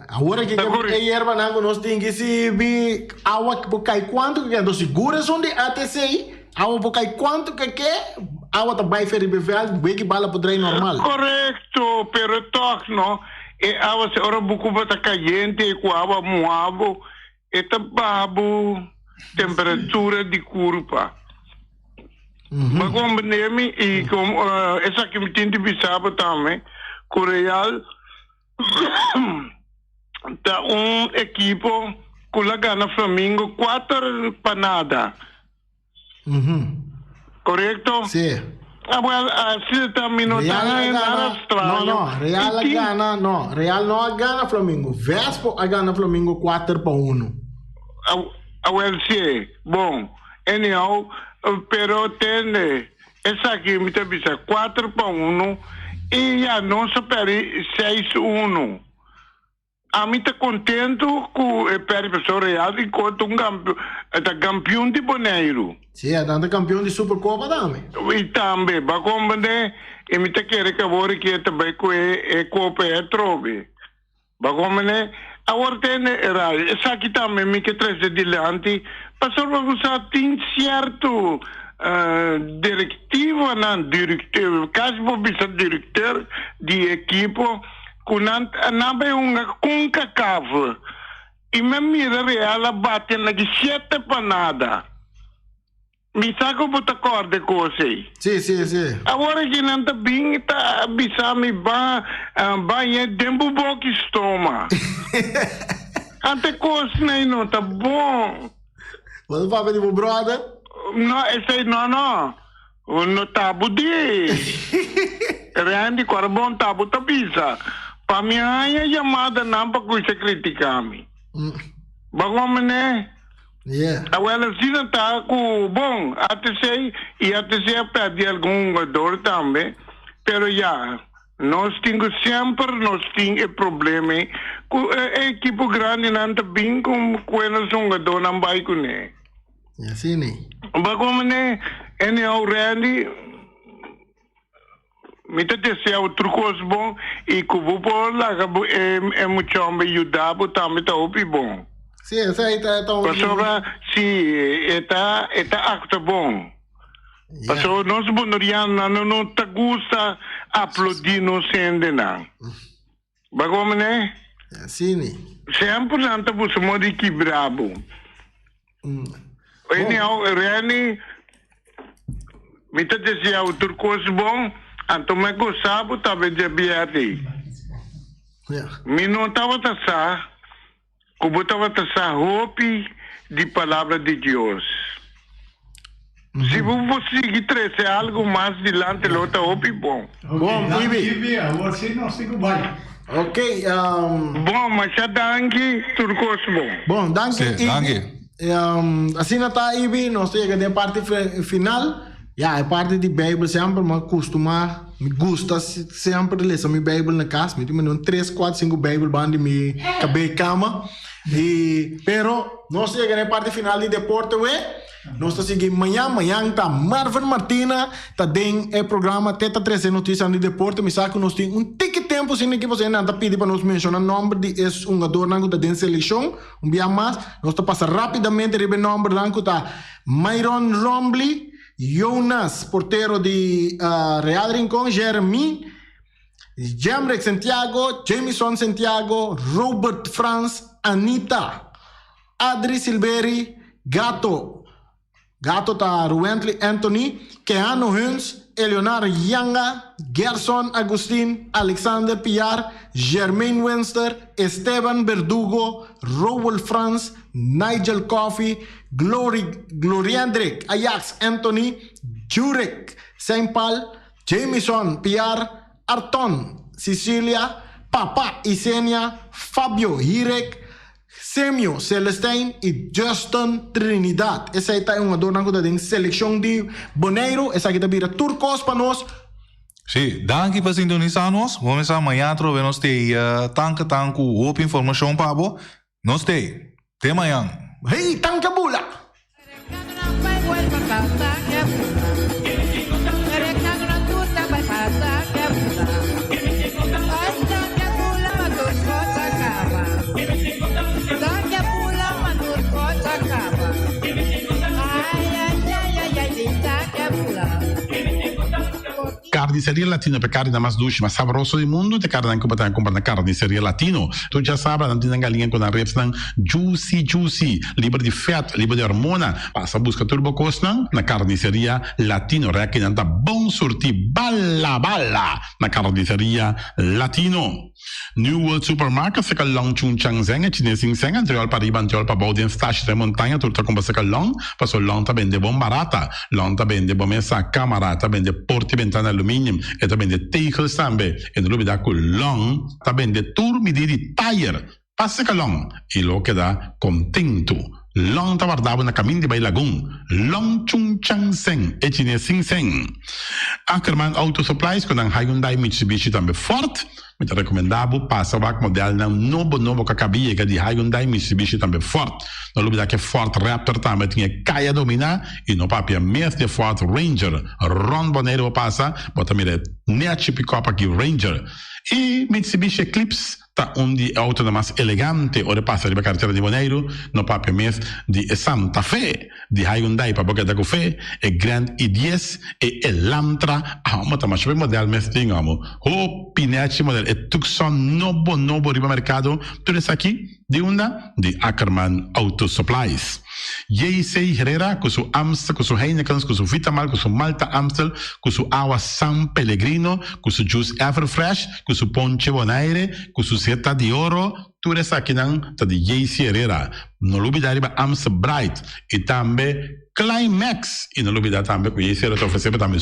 Agora que é erva não nós temos que se ver água que cai quanto que é do seguro são de ATC água por cai quanto que é água tá vai ferir bevel que bala por trem normal. Correto, pero toque não e água se ora buco bata caliente e com água moabo e tá babo temperatura de curva. Mas como nemi e como essa que me tem de bisaba também Coreal da equipo que la gana Flamengo 4 panada. Correto? Sim. Assim também não está nada estranho. Real não gana Flamengo. Vespo a gana Flamengo 4-1. Sim. Bom, anyhow, pero tende essa aqui me tem 4-1 e já não supera 6-1. A mim está contente com o pessoal Real enquanto campeão de Boneiro. Sim, é campeão de Supercopa também. E também, para compreender, e me está querendo que agora que também com a Copa é trobe. Para compreender, agora tem essa aqui também me que traz adiante, para só você tem certo diretivo, caso você diretor de equipo, não é uma concacava. E me mira Real bate na 7 panada. Mi sa ko po takorde ko say. Sim. Agora que não tá bem, tá bisami ba é dembo boki stoma. Ante coisa não tá bom. Você vai pedir pro brother? Não, esse não. No tabu de. Randy Corbon tabu tá bisa. Pa minha chamada não para coisa criticar-me. Bagom né? Agora, se não está com bom, ATC perde algum jogador também, pero já, nós temos sempre problema com a equipe grande não está bem com quando são jogador não vai com ele. Assim, né? Bagom né? Anyhow, Randy, me está dizendo outro coisa bom e que vou por lá é muito ajudar, também está bom. Sim, essa aí tá tão... Pastora, sim, está acto bom. Pastor, nós bonorianos não te gusta aplaudir no sende não. Bagom né? Sim, né? Sempre não te você modi que brabo. Anyhow, Reni, me está dizendo outro coisa bom, então me gostava também de abiar-te. Me não estava a como estava a roupa de palavra de Deus. Se você seguir trazer algo mais adiante, lá está roupa bom. Bom, Ibi. Você não se vai. Ok. Bom, mas já danke, tudo coisa bom. Bom, danke. Sim, danke. Assim não está, Ibi. Nós chegamos na parte final. É parte de Bíblia sempre, mas costuma me gusta sempre ler a minha Bíblia na casa, me tenho 3, 4, 5 Bíblia bandi me cabe cama. Pero nós chegamos na parte final de deporte, nós estamos seguindo amanhã tá Marvin Martina, tá dentro do programa Teta 13 Notícias de Deporte, me sabe que nós temos tempo sem que você não pedir para nós mencionar o nome de esse jogador que está dentro da seleção, dia mais, nós está passando rapidamente o nome que tá Myron Rombley, Jonas, porteiro de Real Rincón, Jeremy, Jamrek Santiago, Jamison Santiago, Robert Franz, Anita, Adri Silveri, Gato ta Ruentli Anthony, Keanu Huns, Eleonard Yanga, Gerson Agustin, Alexander Piar, Germain Wenster, Esteban Verdugo, Rowell Franz, Nigel Coffey, Gloriandric, Ajax Anthony, Jurek Saint Paul, Jamison Piar, Arton Sicilia, Papa Isenia, Fabio Hirek, Semio Celestine e Justin Trinidad. Essa aí tá um adorno da seleção de Boneiro. Essa aqui tá vira turcos para nós. Sim, danke para sintonizar-nos. Vamos amanhã trocar nós ter tanto outra informação para você. Nós ter. Até amanhã. Hey, tanca bula! Carniceria Latino per carne mais doce, mais saboroso do mundo, te carne que botar comprar na Carniceria Latino. Tu já sabe, não tem galinha com a reps não juicy, livre de fat, livre de hormona. Passa busca turbo costan na Carniceria Latino, que não tá bom sortir bala na Carniceria Latino. New World Supermarket fica long chung chang zeng e chinesing zeng anterior para riba anterior para baudien stash de montanha turta com você long passo long tá vende bom barata long tá vende bom essa câmara tá vende porte ventana alumínio e tá vende tegels também e no lugar com long tá vende tur medida tire passa que long e lo que dá contento long tá guardado na caminho de Bailagum long chung chang zeng e chinesing zeng Ackerman Auto Supplies com a Hyundai Mitsubishi também forte. Me recomendavo passa o modelo novo que acabia de Hyundai Mitsubishi também forte. Não lembro que Ford Raptor também tinha caia dominar e no papel mesmo de Ford Ranger. Ron Bonero passa, bota mire net pick-up aqui Ranger. E Mitsubishi Eclipse tá de auto mais elegante ora passa riba carteira de Boneiro no papel mesmo de Santa Fe de Hyundai para boca da café e Grand i10 e Elantra mas mais bem modelo mesmo tingamo o pinete modelo e Tucson novo riba mercado tudo isso aqui de onda de Ackerman Auto Supplies. J.C. Herrera com seu Amstel, com seu Heineken, com seu Vitamal, com seu Malta Amstel, com seu Agua San Pellegrino, com seu Juice Everfresh, com seu Ponche Bonaire, com seu Zeta de Oro, tudo isso aqui não tá de J.C. Herrera. Não olvidar riba Amstel Bright e também Climax e não olvidar também que J.C. Herrera tá oferecendo também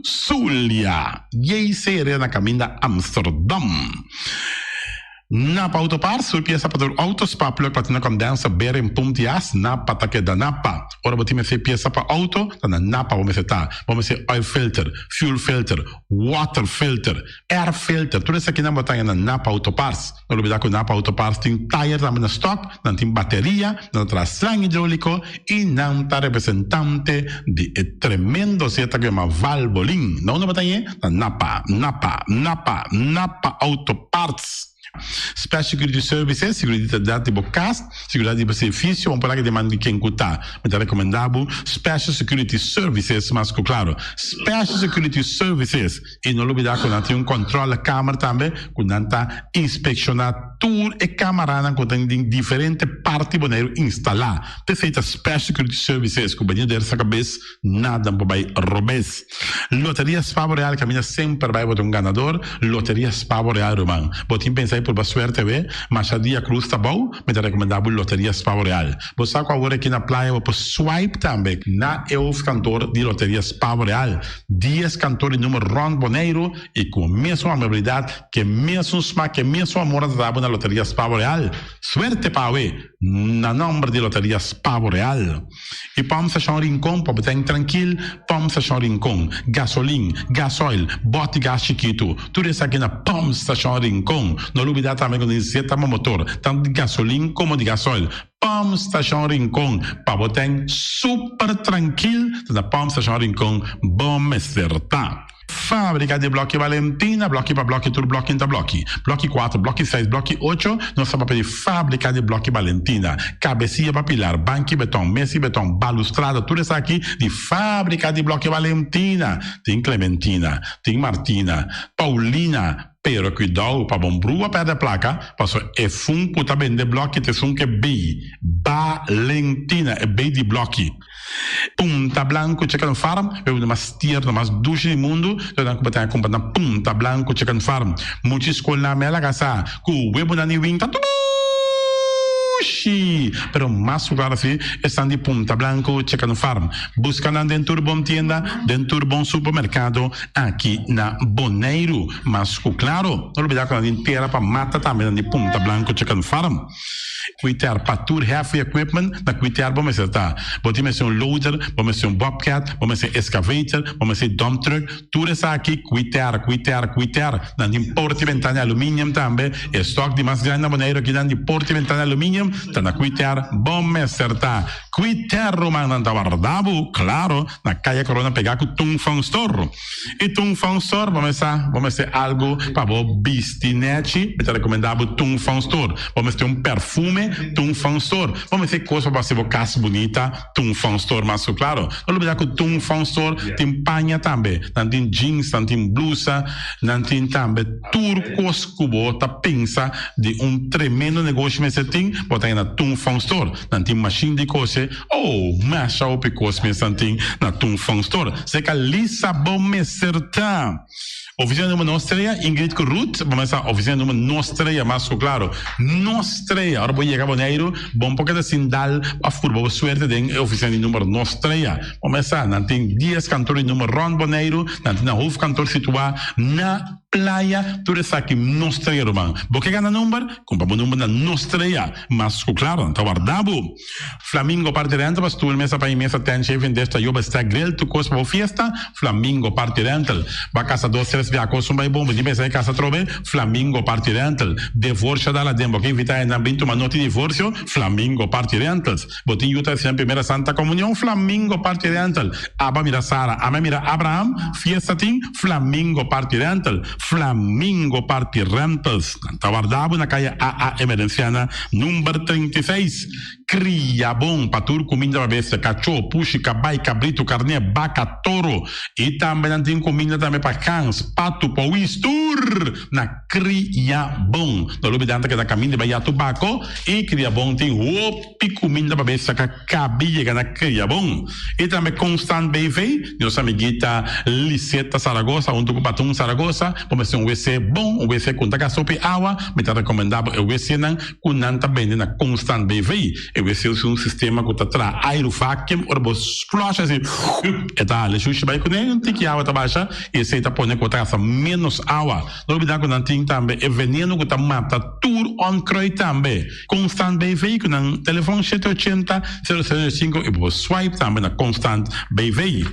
Zulia. J.C. Herrera na caminho da Amsterdam. Napa Autopar, surpiesa para autos para plug para com dança beira em Puntias, Napa tá que da Napa. Ora botimos essa peça para auto, tá na Napa vamos ser oil filter, fuel filter, water filter, air filter, tudo isso aqui na botanha na Napa Autopars. Não olvidar que o Napa Autopars tem tire também na stock, não tem bateria, não traz slang hidráulico e não tá representante de tremendo seta que é uma Valvoline. Não botanha na Napa Autoparts. Special Security Services, seguridade de bocas, seguridade de serviço, vamos falar que demanda de quem cuta. Me recomendado Special Security Services, mas claro, Special Security Services e não olvidar que não tem um controle da câmera também, que não está inspecionar tour e câmera que tem diferentes partes boneiro instalar. Te feita Special Security Services, que o banheiro dessa cabeça nada vai robes. Loteria Spavo Real caminha sempre vai botar um ganador, Loteria Spavo Real Roman. Botim pensar daí por suerte we, mas a dia cruz tá bom, me te recomendável Loteria Pavo Real. Você agora aqui na praia, você swipe também na EUF cantor de Loteria Pavo Real. 10 cantores número Ron Boneiro e com a mesma amabilidade, que mesmo smack, que mesmo amor da na Loteria Pavo Real. Suerte para we, na nome de Loteria Pavo Real. E vamos achar um rincão, para botar tranquilo, vamos achar um rincão. Gasolina, gasoil, bote gás chiquito. Tudo isso aqui na Pom Station Rincón. No olvidar também quando diz motor, tanto de gasolina como de gasoil. Pom Station Rincón, para botar super tranquilo, na Pom Station Rincón, bom acertar. Fábrica de Bloque Valentina, bloque para bloque, tudo bloque inta bloque. Bloque 4, bloque 6, bloque 8, nós estamos para Fábrica de Bloque Valentina. Cabecinha para pilar, banque betão, mesa betão, balustrada, tudo isso aqui de Fábrica de Bloque Valentina. Tem Clementina, tem Martina, Paulina, pero cuidado para bom brua perder placa, passo é fun puta bem de bloque, te sun que B, Valentina, é B de bloque. Punta Blanco Chicken Farm, eu não mais tier, não mais duche de mundo, eu não competir com na Punta Blanco Chicken Farm. Muitas escolas na mela gasa, com o web na niwing tatu. Pero más claro assim, estão de Punta Blanco Chicken Farm. Buscando dentro de bom tienda, dentro de bom supermercado, aqui na Boneiro. Mas claro, não olvidar que a gente terá para mata também de Punta Blanco Chicken Farm. Cuitar para tour heavy equipment, na cuitar vamos acertar. Vamos ser loader, vamos ser bobcat, vamos ser excavator, vamos ser dump truck. Tudo isso aqui, cuitar. Na de porta e ventana alumínio também. Estoque de mais grande na Boneiro aqui na de porta e ventana alumínio. Tá na cuitar, vamos acertar. Cuitar Romana Antavardabo, claro, na Caia Corona pegar com Tung Fang Store. E Tung Fang Store, vamos ser algo para o bistinete, é recomendável Tung Fang Store. Vamos ter um perfume Tung Fang Store. Vamos ter coisa para ser uma casa bonita, Tung Fang Store, mas claro, não olvidar que o Tung Fang Store tem panha também, tem jeans, tem blusa, tem também turcos cubo, tá pensa de tremendo negócio que você tem, botar aí na Tung Fang Store, tem machine de coisa, masha o picos, mas tem na Tung Fang Store. Você que Lissabon me certa. Oficina número Nostreia, Ingrid Ruth, vamos a oficina número Nostreia, mas claro, Nostreia, agora vou chegar a Boneiro, bom porque da Sindal, a furba, suerte de oficina número Nostreia. Vamos a, não tem 10 cantores número Ron Boneiro, não tem na rua cantor situado na playa, tudo isso aqui, Nostreia, Romano. Vou chegar na número, compra o número na Nostreia, mas claro, não está guardado. Flamingo parte rental, mas tu mesa para imensa tem chefe desta yoba está grel, tu costa para fiesta, Flamingo parte rental, vai casa 2 via cosa vai bom, di mesa casa trove, Flamingo party rental, divorcio dalla dembo, che invita in ambito ma noti divorzio, Flamingo party rentals, botin yuta sia primera Santa Comunión, Flamingo party rental, Abba mira Sara, Ama mira Abraham, fiestatin, Flamingo party rental, Flamingo party rentals, Tavardabo na calle AA Emerenciana, numero 36, cria bom, patur comida para bestia, cachorro, puxi, cabai, cabrito, carne, vaca, toro, e também tem comida também para cães, pato, pauistur, na cria bom. Não olvidando que da caminho de Bahia Tubaco, e cria bom tem opi comida para bestia, que cabia na cria bom. E também Constant BV, nossa amiguita Liseta Saragossa, um do Patum Saragossa, vamos ter um WC bom, um WC com tacasope água, me está recomendável o WC não, com nanta bem na Constant BV. Esse é um sistema que está aerovacuum, ou você flush assim, e tá, ele chucha vai com nem tem que água tá baixa, e esse está põe que tá menos água. Não olvidar que não tem também é veneno que tá mata tour on croy também. Constant BV que não telefone 780 005 e você swipe também na Constant BV.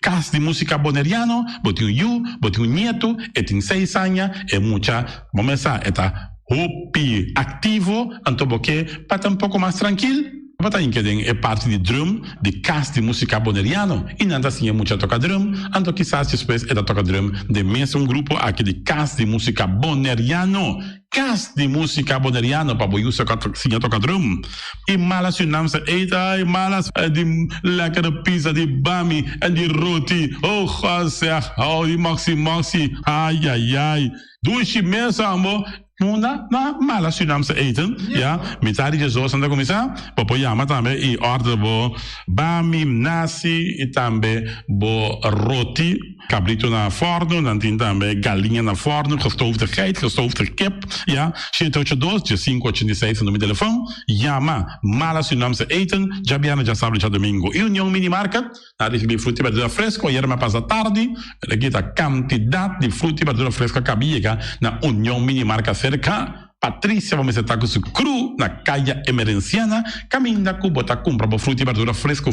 Casa de música boneriano, botinho you, botinho nieto, e tem 6 anos, e muita, vamos começar, tá hopi ativo, então porque para estar um pouco mais tranquilo, para estar é parte de drum, de casa de música boneriano, e não assim é muito tocar drum, então quizás depois é da tocar drum de mesmo grupo aqui de casa de música boneriano, casa de música boneriano para boiar seu catrocinha tocar drum, e malas o nome eita, e malas de lekkere pizza de bami e de roti, oh José, oh de maxi, ai, duas mesmo amor, Una na mala Surinaamse eten, ja. Mitari je zo sanda komisa, popo yama tambe i orde bo bami, nasi, e tambe bo roti, cabrito na forno, dan tin tambe galinha na forno, gestoofde geit, gestoofde kip, ja. Shitoche dos, je 586 no mi telefoon, yama mala Surinaamse eten, jabiana ja sábado ja domingo. E União Mini Market, na recebi frutti e verdura fresco, ieri ma passa tardi, le gita quantità di frutti e verdura fresca cabiega na União Mini Market cerca. Patrícia, vamos estar com o cru na caia emerenciana, caminha com botar compra para fruta e verdura fresco,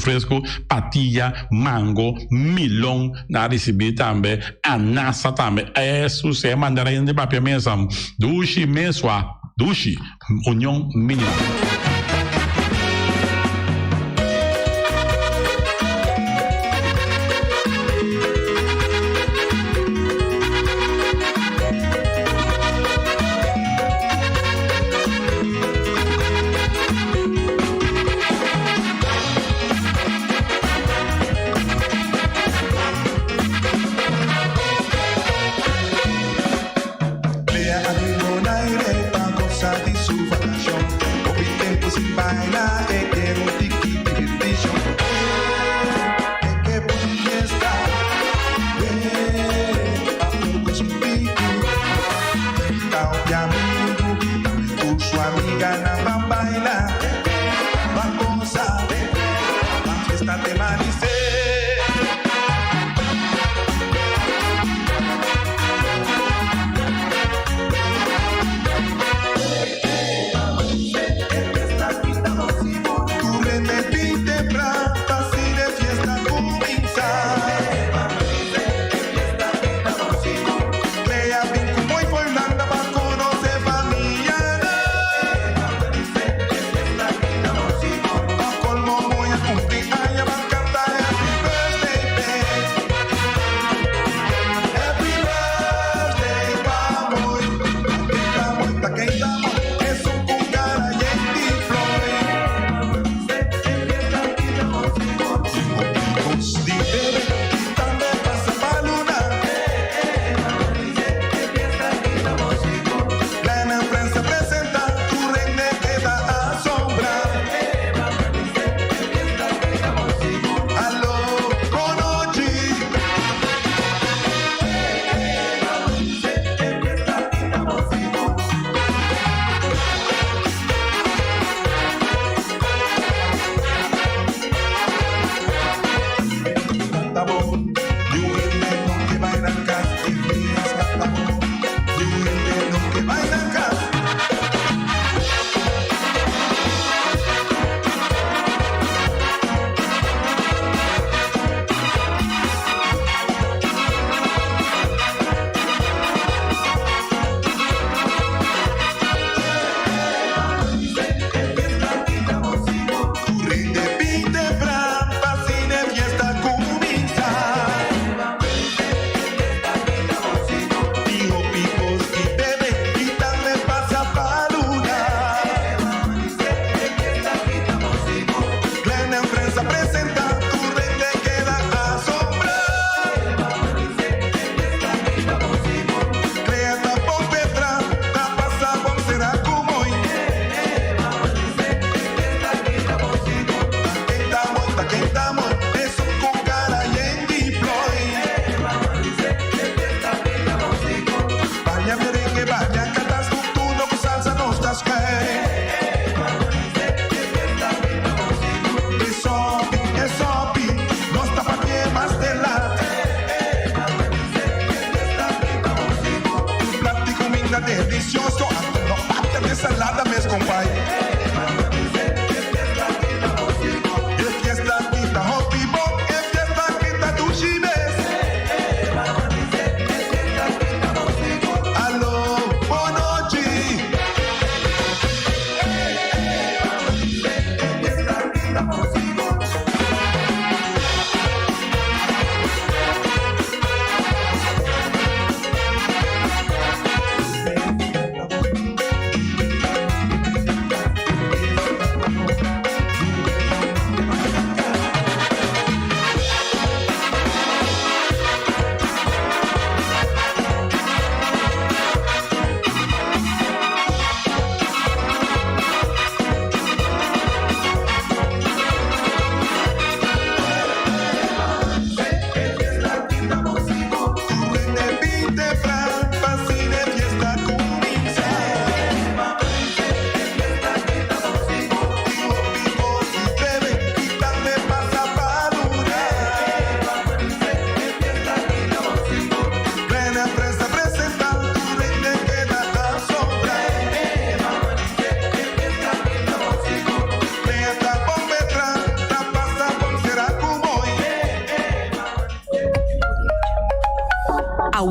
patilha, mango, milão, na receber também, anassa também, isso é mandarim de papel mesmo, dushi mesua, dushi, União Mini.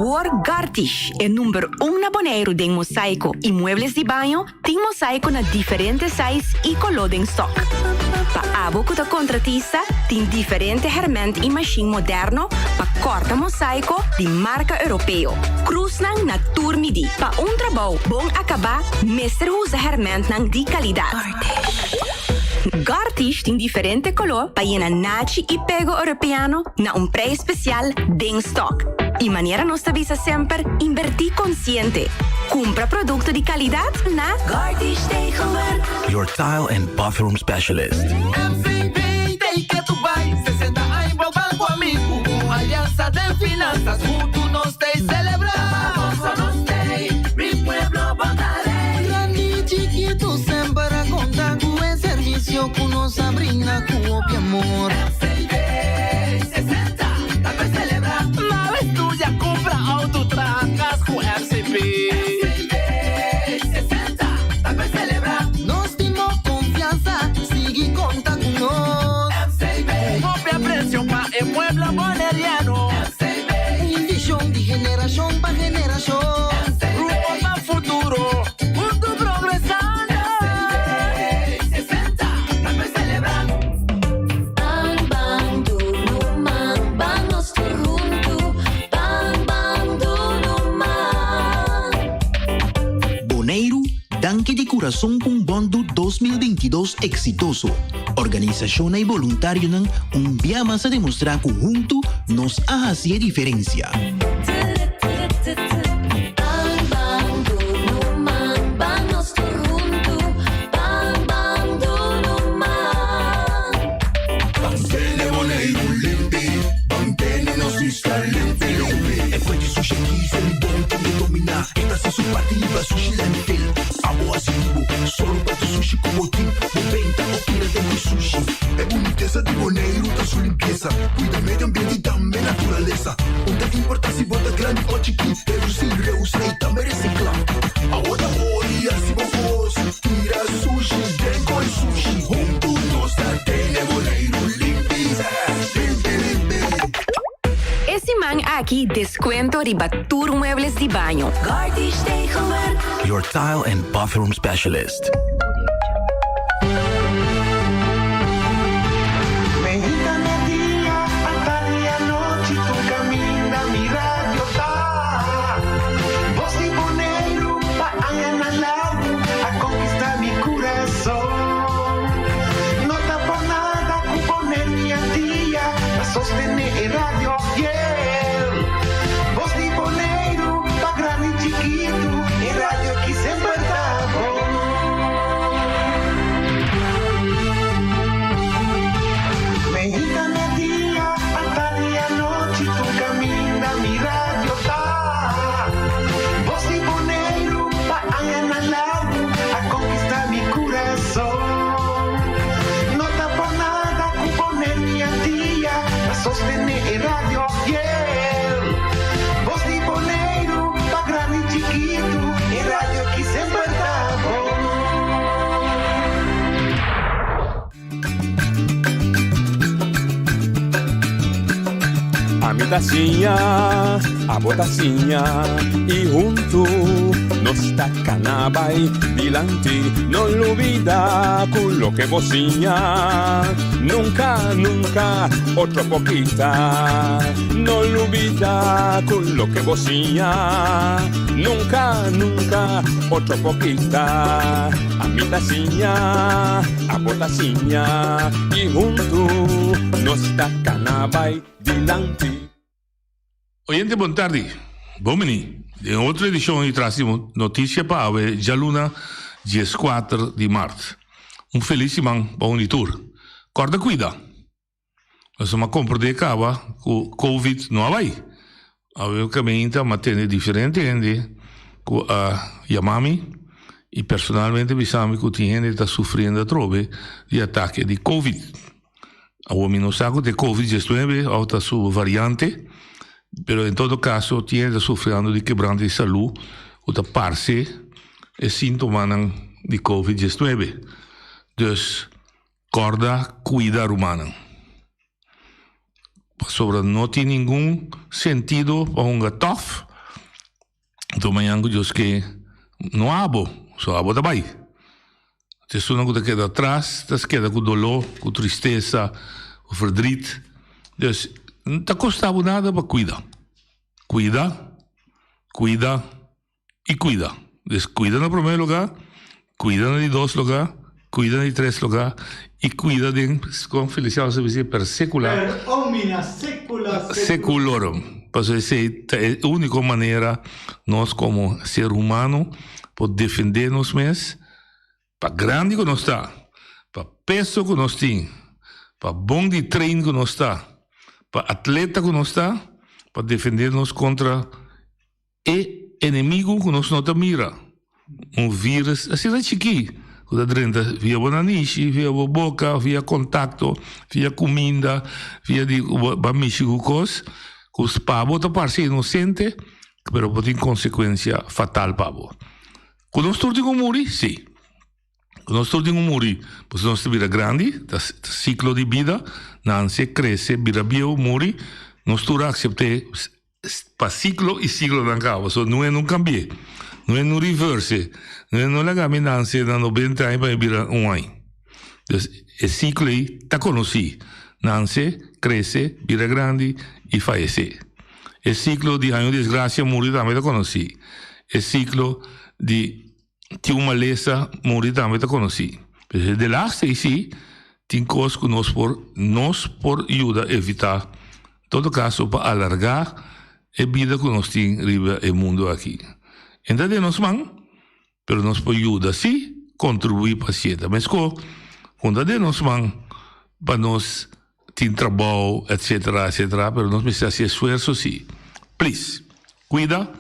Award Gartish é número 1 na Bonaire de mosaico e muebles de banho, tem mosaico na diferentes sizes e color em stock. Para abo que contratista, tem diferente herramientas e machine moderno para corta mosaico de marca europeu. Cruznan na Turmidi. Para trabalho bom acabar, mestre usa herramientas de qualidade. Gartish tem diferente color para ir na nachi e pego europeano na preço especial de stock. E maneira nos avisa sempre invertir consciente. Compra produto de qualidade na Gartish Tegenwerk. Your tile and bathroom specialist. MCB, tem que tu vai 60 anos banco amigo. Aliança de finanças, juntos nós tem celebrar. Nossa, nós tem, mi pueblo bondaré. Grande chiquito, sempre a contar com esse serviço que nos abrina com o amor. MCB, 60, tá pra celebrar. Mas tu já compra auto, tracas com MCB. En Puebla Boneriano, un visión de generación para generación, rumbo al futuro, junto progresando. 60, para celebrar. Bang bang dunuman, vamos todos juntos. Bang bang dunuman. Bonaire, danke de coração com Bondo 2022 exitoso. Organización y voluntario nan día más a demostrar que juntos nos hace diferencia. Bang bang dunuman, vamos todos juntos. Bang bang dunuman. Bangkene Bonaire limpi, bangkene nos isca limpi. E poi sushi cheese el bon que domina. Esta es su partida sushi landfill. Amo asivo, solo para tu sushi como team. 90 o pídate muy sushi. É boniteza de Bonaire, tá sua limpeza. Cuida meio ambiente e também natureza. Onde importa se bota grande ou chiquinho. Reusa e também reciclar. Agora olha se vos tira sushi, vem com sushi. Juntos nós tem Bonaire limpi, limpi. Esse man aqui descuento de batur muebles de banho. Gartish Tegenwerk. Your tile and bathroom specialist. Sostener radio fiel. Voz de Bonaire, pa grande e chiquito, e radio que sempre tá bom. Mexicana dia, a tarde e a noite, tu caminha, mi radio tá. Voz de Bonaire, pa añanar lado, a conquistar mi coração. No tá por nada, com poner minha tia. Sostener radio fiel. Voz de Bonaire, pa grande e chiquito, e radio que sempre tá bom. A mi tacinha, a botacinha, e junto nos tacanabay dilante, no olvida con lo que vocinha. Nunca, nunca, otro poquita, no olvida con lo que vocinha. Nunca, nunca, otro poquita. A mi tacinha, a botacinha, y junto nos tacanabay dilante. Oyente, boa tarde. Bomini, em outra edição e trazemos notícia para a Jaluna, dia 4 de março. Feliz semana para o Unitur. Corda cuida. Nós uma compra de cava com Covid não vai. Havia caminho mas tem diferente gente com a Yamami e personalmente pensamos que tem gente está sofrendo trobe de ataque de Covid. A homem não sabe de Covid-19, outra sua variante. Pero en todo caso tiene sufriendo de quebranto de salud o de parce e sintomas de COVID-19. Dus corda cuida humana. Sobre no tiene ningún sentido para un gatof Então, amanhã, Deus que não abo, só abo também. Te sono que te queda atrás, te queda com dolor, com tristeza, com verdriet. Dus, não te custava nada para cuidar. Cuida, cuida e cuida. Dus, cuida no primeiro lugar, cuida no dois lugar, cuida no três lugar e cuida de, com Feliciano se diz, per secular. Per omnia secula Seculorum. Posso dizer, é a única maneira nós como ser humano podemos defender nós mesmos para grande que nós está, para peso que nós temos, para bom de treino que nós está, para atleta que nós está, para defender-nos contra o inimigo que nós não mira. Vírus, assim é chiquinho. Da drenta via bonaniche, via boca, via contato, via comida, via di bamici cos, cos pavo ta parse inocente, però poi in conseguenza fatal pavo. Con non sto di muri, sì. Con non sto di muri, posso non stare grandi, da ciclo di vita, nanse cresce, bira bio muri, non sto accepte pa ciclo e ciclo dan cavo, so non cambie. Não é no reverse, não é a caminhância de 90 anos para virar um ano. Então, o ciclo aí está conhecido. Nasce, cresce, vira grande e falece. O ciclo de anos de desgraça, morrer também está conhecido. O ciclo de ter uma lesa, morrer também está conhecido. Mas de lá, sim, tem coisas que nós por ajuda a evitar. Em todo caso, para alargar a vida que nós temos no mundo aqui. Então, nós vamos, mas nós podemos ajudar, sim, contribuir para a ciência. Mas, quando nós vamos, para nós ter trabalho, etc., mas nós precisamos fazer esforço, sim. Please, cuida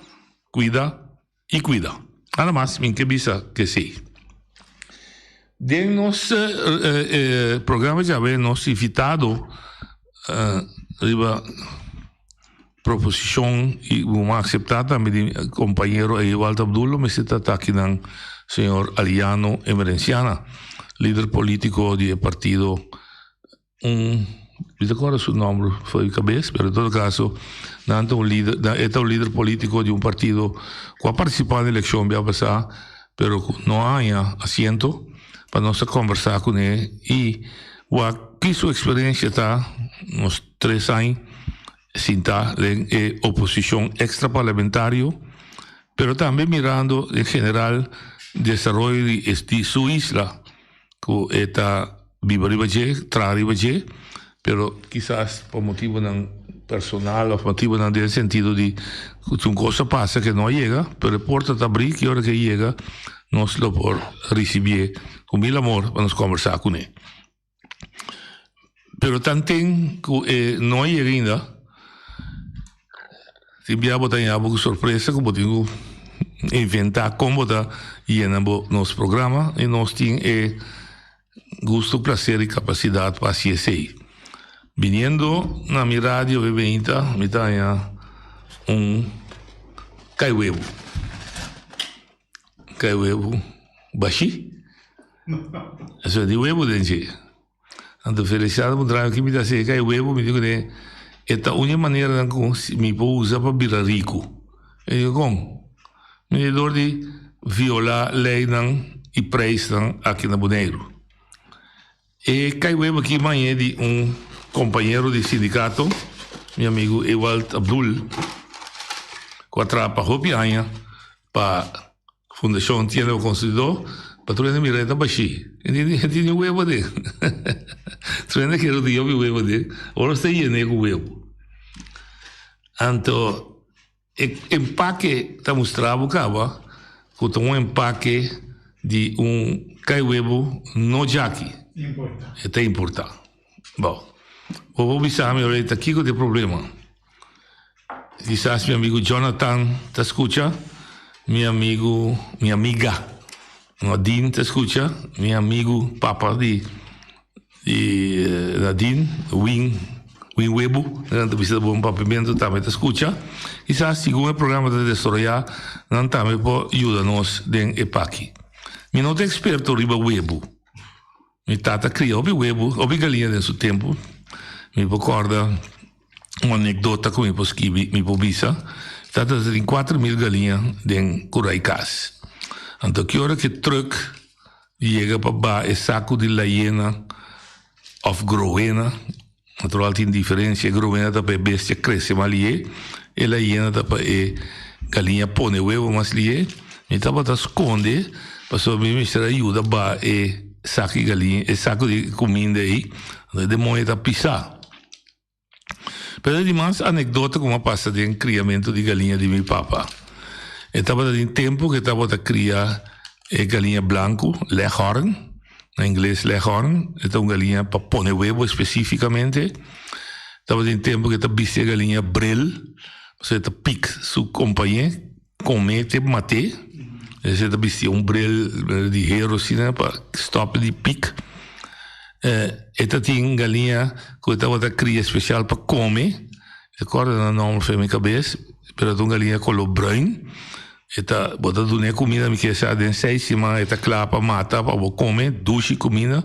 e cuida. Nada mais, minha cabeça que sei. Dentro do nosso programa, já nos invitado a proposição e uma aceitada também do companheiro Ewald Abdullo, mas está aqui no senhor Aliano Emerenciana, líder político do partido, não recordo o nome, foi de cabeça, mas em todo caso, é um líder político de partido que ha participado na eleição bem passada, mas não há assento para nós conversar com ele e que sua experiência está nos 3 anos sinta en oposición extraparlamentaria, pero también mirando en general desarrollo de su isla, que está viva ribaje, pero quizás por motivo personal o motivo en el sentido de que una cosa pasa que no llega, pero el puerto está abrir y ahora que llega nos lo por recibir con mil amor para nos conversar con él. Pero también que no llega ainda. Enviava com surpresa, como tenho inventar como está llenando nosso programa e nós temos gosto, prazer e capacidade para assistir. Vindo na minha rádio, me tem caiuevo baixi, isso é de huevo dentro. Então, Feliciano, me traz aqui, me dá esse caiuevo, me digo que esta única maneira que me pode usar para virar rico. Eu digo, como? Me dor de violar a lei e preço aqui na Boneiro. E caiu aqui amanhã de companheiro de sindicato, meu amigo Ewald Abdul, que atrapa Hopianha para a Fundação Tienda do Consumidor, para tu ainda mirar baixi. Tinha o huevo dele. Tu ainda quer o dia o huevo dele. Ora está aí com o huevo. Então, o empaque está mostrado acaba com um empaque de caiuevo no jaqui. É importante. Bom, vou avisar meu rei aqui que tem problema. Quizás meu amigo Jonathan te escuta, minha amiga Nadine te escuta, meu amigo Papa de Nadine, Win Webo, na visita bom papimento também te escuta. Quizás segundo o programa de desarrollar, não também pode ajudar-nos em EPAC. Eu não sou experto riba Webo. Minha tata criou o Webo, a galinha nesse tempo. Me recorda uma anedota que me publica. Dat er in 4.000 galinhas den Curaicás. Então, que hora que truck chega para o saco de laiena of groena, natural tem diferença, groena tá para bestia cresce mais lié, e laiena tá para galinha põe huevo mais lié, e tá para esconder, para só me mostrar ajuda para saco de galinha, saco de comida aí, de moeda pisar. Pero además, anedota como passa de criamento de galinha de meu papa. Estava em tempo que estava a criar galinha branco, leghorn, em inglês leghorn, é uma galinha para pôr huevo especificamente. Estava em tempo que estava a galinha brel, ou seja, pic, sua companhia, comete, mate. Você estava a brel de hero, assim, para stop de pic. Esta tinha galinha que estava a criar especial para comer. Recorda o nome foi minha cabeça, mas uma galinha color branco. Esta bota do comida me quer saber em 6 semanas, esta clapa mata para comer, duche comida.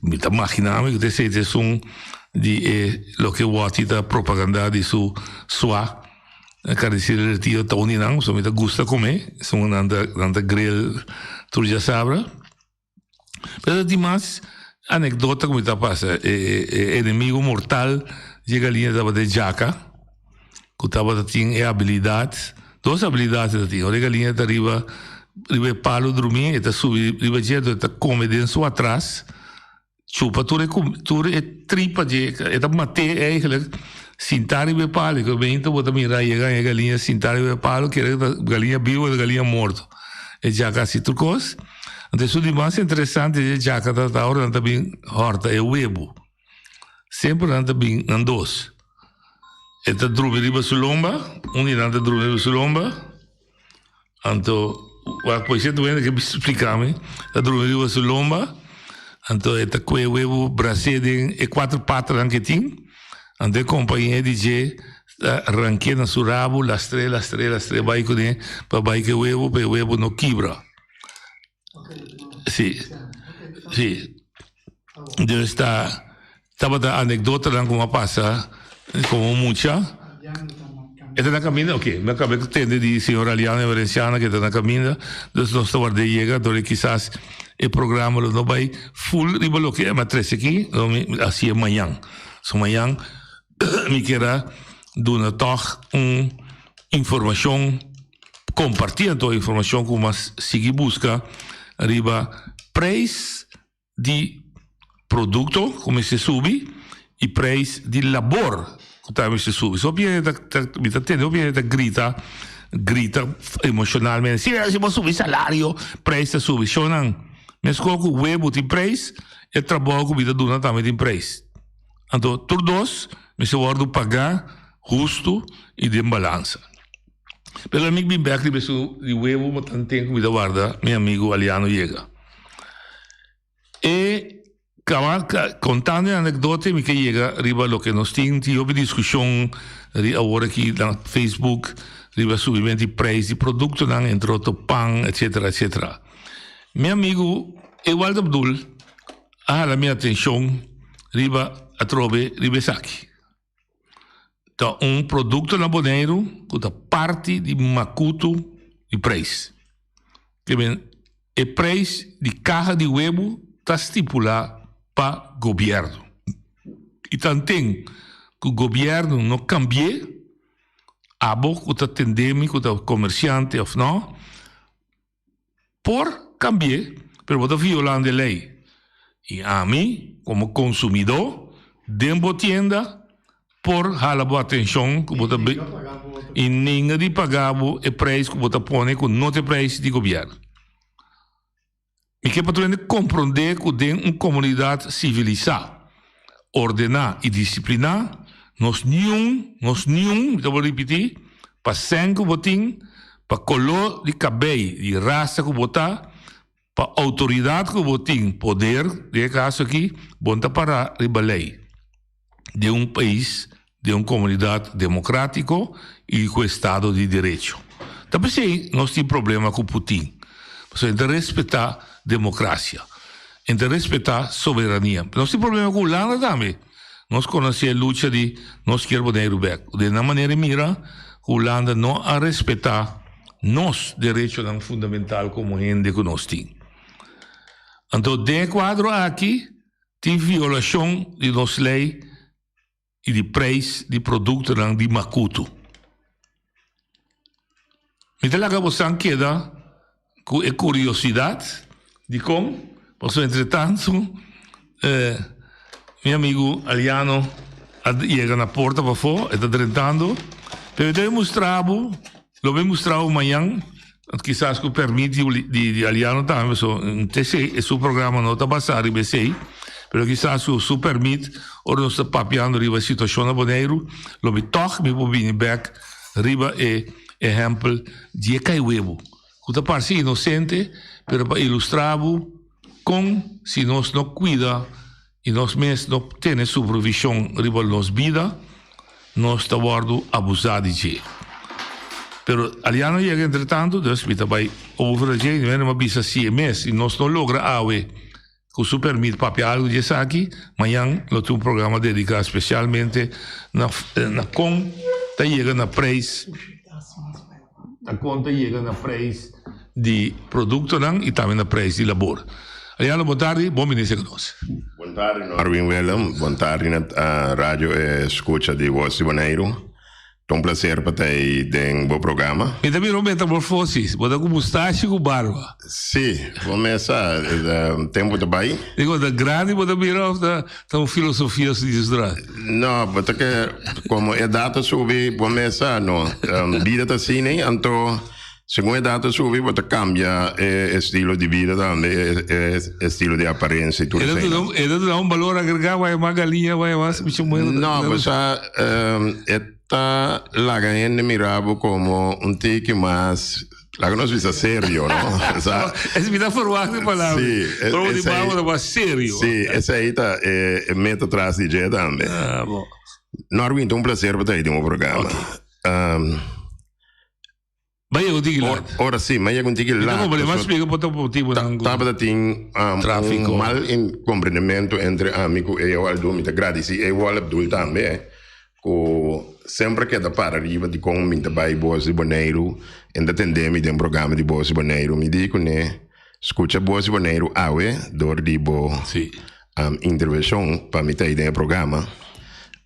Me tá imaginando que você é um de lo que o atita propaganda de sua quer dizer retiro tão não, só me gusta comer, são nanda grill, tu já sabe. Mas demais anedota como está passa, inimigo mortal de galinha da de jaca, que estava tinha habilidade, duas habilidades da tinha, a galinha da riba palo dormir, eta subir riba jeito, eta come dentro atrás, chupa tu tripa de, eta mate eigenlijk sintar riba palo, que bem então bota mirar a galinha sintar riba palo, que era galinha viva e galinha morto, e jaca se trucos. Então, isso de mais interessante é que já que está hora também horta é o huevo. Sempre anda bem em dois. Está dormindo riba sulomba, anda dormindo sulomba. Então, depois você também que me explicar-me, está dormindo riba sulomba. Então, está com o huevo brasileiro e 4 patas que tem. Então, a companhia de arranque na sua rabo, lastre, vai com ele, para vai que o huevo não quebra. Sì, sì. Estava da anedota lá como passa, como mucha. Está na caminho, ok. Me acabei de entender de senhora Aliana Valenciana que está na caminho. Então, nós estamos de chegar, então, quizás o programa não vai full, riba lo que é, mas 13 aqui, assim é amanhã. So, amanhã, me quero dar toch informação, compartilhar toda a informação que nós seguimos busca. Arriba preço de produto, como se sube, e preço de labor, como se sube. Só que está grita emocionalmente. Se você subir salário, preço sube. Só não. Mas quando o huevo tem preço, o trabalho que você dá também tem preço. Então, todos, você pode pagar justo e de balança. Pero amigo bem back de huevo, mas tem comida guarda, meu amigo Aliano chega. E contando a anedota, me que chega, riba lo que nós temos, houve discussão agora aqui no Facebook, riba subimento de preço de produto, entre outro pão, etc, etc. Meu amigo Ewald Abdul, a minha atenção, riba a trove, riba aqui. Então, produto na Bonaire, que é parte de Macuto de preço. O preço de caixa de huevo está estipulado para o governo. E também que o governo não cambie, a boca que está tendêmico, que está comerciante ou não, por cambiar, mas está violando a lei. E a mim, como consumidor, dentro da tienda, por hala boa atenção que bota e ninguém de pagar o preço que bota põe com não tem preço de governo. E que para compreender que tem uma comunidade civilizada, ordenar e disciplinar, nós nenhum, eu vou repetir, para sangue botim, para color de cabelo, de raça que botar, para autoridade que botim, poder, de caso aqui, bonta para a lei de um país, de uma comunidade democrática e com Estado de Direito. Também sei, nós temos problema com Putin. Nós temos que respeitar a democracia, temos que respeitar a soberania. Nós temos problema com a Holanda também. nós conhecemos a luta de nós queremos Bonaire back. De uma maneira mira, a Holanda não a respeitar nos direitos fundamentais como gente que nós temos. Então, de quadro aqui, tem violação de nossa lei e de preço de produtos de Makuto. Me talaga você queda com a curiosidade de como, posso entretanto, meu amigo Aliano chega na porta para fora, está tentando, pero eu mostravo, lo vou mostrar amanhã, quizás que permite de Aliano também, um TC, e seu programa não está passando, eu sei, pero quizás o permite, ora nós está papiando riba a situação na Bonaire, lo me toch me bobine back, riba exemplo de Caiuebo. Que parece inocente, pero para ilustrar como se nós não cuida e nós mesmos não temos supervisão riba nossa vida, nós estamos abusados de. Pero aliano chega entretanto, dus we vai overagir, não é uma bisa CMS e nós não logra awe que o permite papel algo de aqui, amanhã nós temos programa dedicado especialmente na com tá chega na preço a conta chega na preço de produto e também na preço de labor. Aliano, boa tarde, bom ministro conosco. Boa tarde, Norwin Willem. Boa tarde na rádio e escuta de Voz de Bonaire. É um prazer para ter em bom programa. E também não metamorfose, botar com mustache e com barba. Sim, vamos começar. Tempo de bem? Digo, da grande, botar virar da filosofia se diz durante. Não, botar que como é data subir, vamos começar, não. Vida está assim, né? Então, segundo a data subir, botar cambia estilo de vida também, estilo de aparência e tudo isso. Ele dá valor agregado, vai mais galinha, vai mais bicho moeda. Não, mas la gente mirava como tique mais la que nos visa serio, ¿no? O sea, es vida forward de palabras. Sí, pero de palabras más serio. Sí, essa aí tá meta atrás de Jé também. Ah, bom. Norwin, um prazer para ter no programa. Vai eu digo lá. Ora sim, mas eu digo lá. Então, mas mais explica para o motivo não. Tava tem tráfico, mal compreendimento entre amigo e eu Aldo, me agradeci e eu Abdul também. Que sempre que da para arriba de como me vai Voz de Bonaire, ainda tendemos de programa de Voz de Bonaire, me digo né, escuta Voz de Bonaire awe, dor de bo intervenção para me ter ideia programa.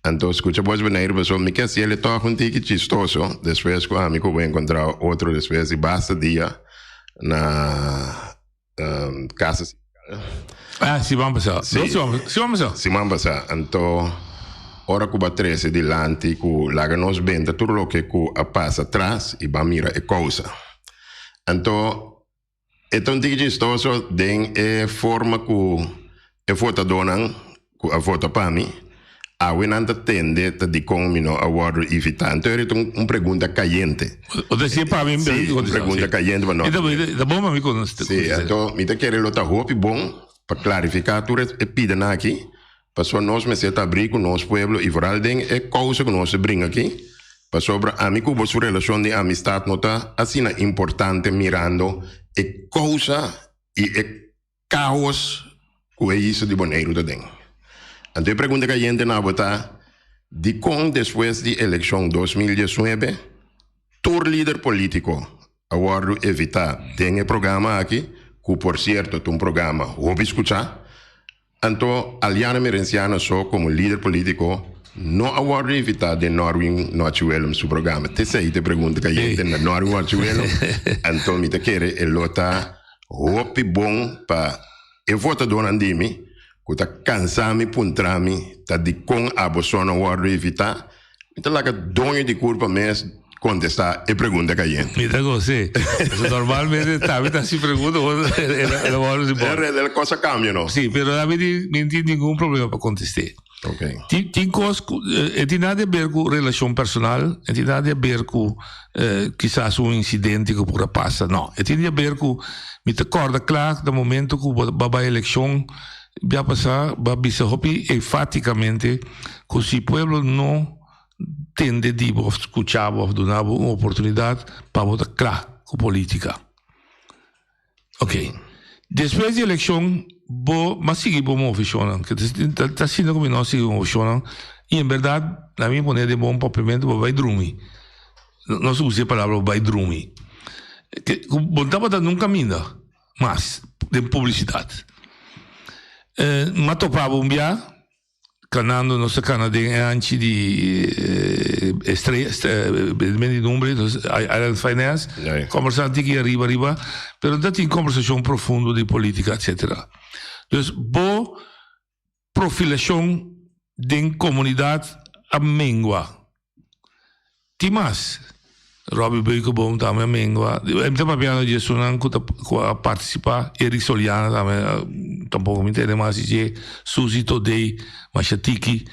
Então escuta Voz de Bonaire, pessoal, me quer se ele toca tique chistoso, depois que o amigo vai encontrar outro depois e basta dia na casa. Ah, se vamos passar. Se vamos passar. Então ora que batrese dilante que laga nos venta tudo lo que passa atrás e va mira e coisa. Então é tão chistoso den forma que e foto donan que a foto para mim a wenanta tende de como no award evita. Então é uma pergunta caliente. O decía para mim bem, uma pergunta caliente, mas não. Da bom me conosco. Sim, então me te querer lo tá hopi bom para clarificar tudo e pida na aqui. Passou nós me seta abrir com nosso povo e foral den é coisa que nós brinca aqui. Passou sobre amigo a sua relação de amistade nota assim importante mirando é coisa e é caos que é isso de Bonaire também. Então a pergunta que a gente não botar de como depois de eleição 2019 todo líder político agora evitar tem programa aqui que por certo tem programa vou escutar. Então, Aliana Merenciana só como líder político não agora evitar de Norwin Nochuelum seu programa. Te pergunta que a gente na Norwin Nochuelum. Então, me te quer ele está hopi bom para eu vou te donar de mim que está cansado puntrami tá de com a bolsona agora evitar. Então, lá que dono de culpa mesmo contestar a pergunta que a gente. Mira, José, normalmente también así pregunto, la cosa cambia, ¿no? Sí, pero a mí no tiene ningún problema para contestar. Okay. Tiene cosas, tiene nada a ver con relación personal, tiene nada a ver con quizás un incidente que pueda pasar, no. Tiene a ver con, me te acorda claro, del momento que va a elección, va a pasar, va a visar enfaticamente que si el pueblo no tende de escuchar ou dar uma oportunidade para votar claro com política. Ok. Depois da eleição, mas sigue como funcionan, que está haciendo como no sigue como funcionan, y en verdad, la mí poner de bom papimento, vai dormir. No se usa a palavra vai dormir. Que bontava da nunca caminho, mas de publicidade. Mas topava dia, canando nossa canadense antes de estreia, de número, Island Finance, conversando aqui arriba, pero não tinha conversação profunda de política, etc. Dus, boa profilação de comunidade a mengua. Timas, Robbie Beukebom também a mengua. Eu estava vendo de Sunan que participar, Eric Soliana também, tampouco me entende mais, de Suzy Todei, Machatiki.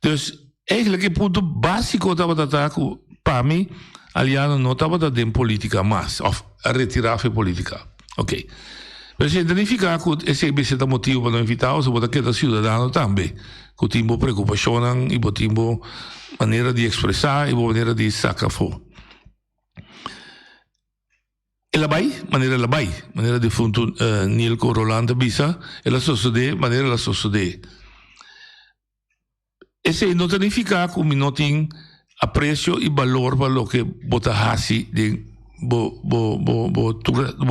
Dus, eigenlijk, o ponto básico estava tratando, para mim, aliado não estava tratando política mais, ou a retirar a política. Ok. Mas se identificar que esse é o motivo para não invitar, você pode quedar cidadão também. Que tem preocupação e tem maneira de expressar e maneira de sacar fora. Ela vai, maneira de fundo Nilko Rolanda Bisa, ela sucede, maneira ela sucede. Esse não significa que não tem apreço e valor para o que bota hasi de bo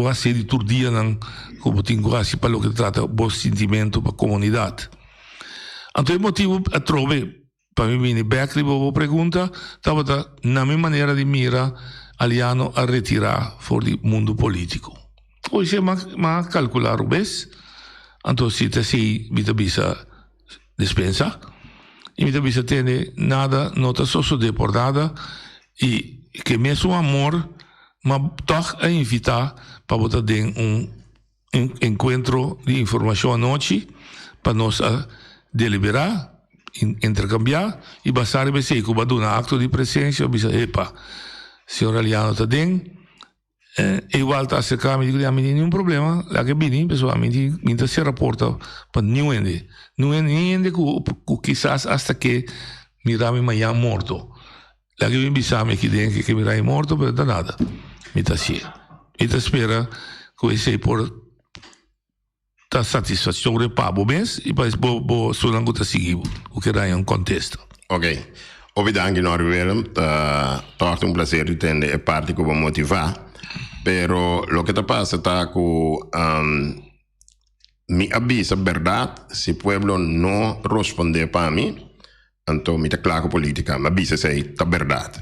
hacer de tur dia nan como tingo hasi para o que trata bo sentimento para comunidade. Então o motivo a trove para mim vini back bo pergunta estava na minha maneira de mira aliano a retirar fora do mundo político. Hoje ma calcular o bes, então se te sei bisa dispensa e bisa tem nada nota sucede por nada e que mesmo amor mas toch a invitar para botar encontro de informação à noite para nós deliberar, intercambiar e basar em se que vai dar acto de presença, bisa epa, senhor Aliano está dentro, igual está a cercar, me digo, não tem nenhum problema, lá que vim, pessoal, me se reporta para não ende que quizás hasta que mirame amanhã morto, lá que vim bisame que dentro que mirame morto, pero não nada. Mita si. Mita espera que esse por ta satisfação de pabo mês e para bo sulang ta seguir o que era um contexto. Ok. Obrigado Willem, torta prazer de ter a parte que vou motivar, pero lo que te pasa está que me avisa verdade se o pueblo não responder para mim, então me está claro política, me avisa se é verdade.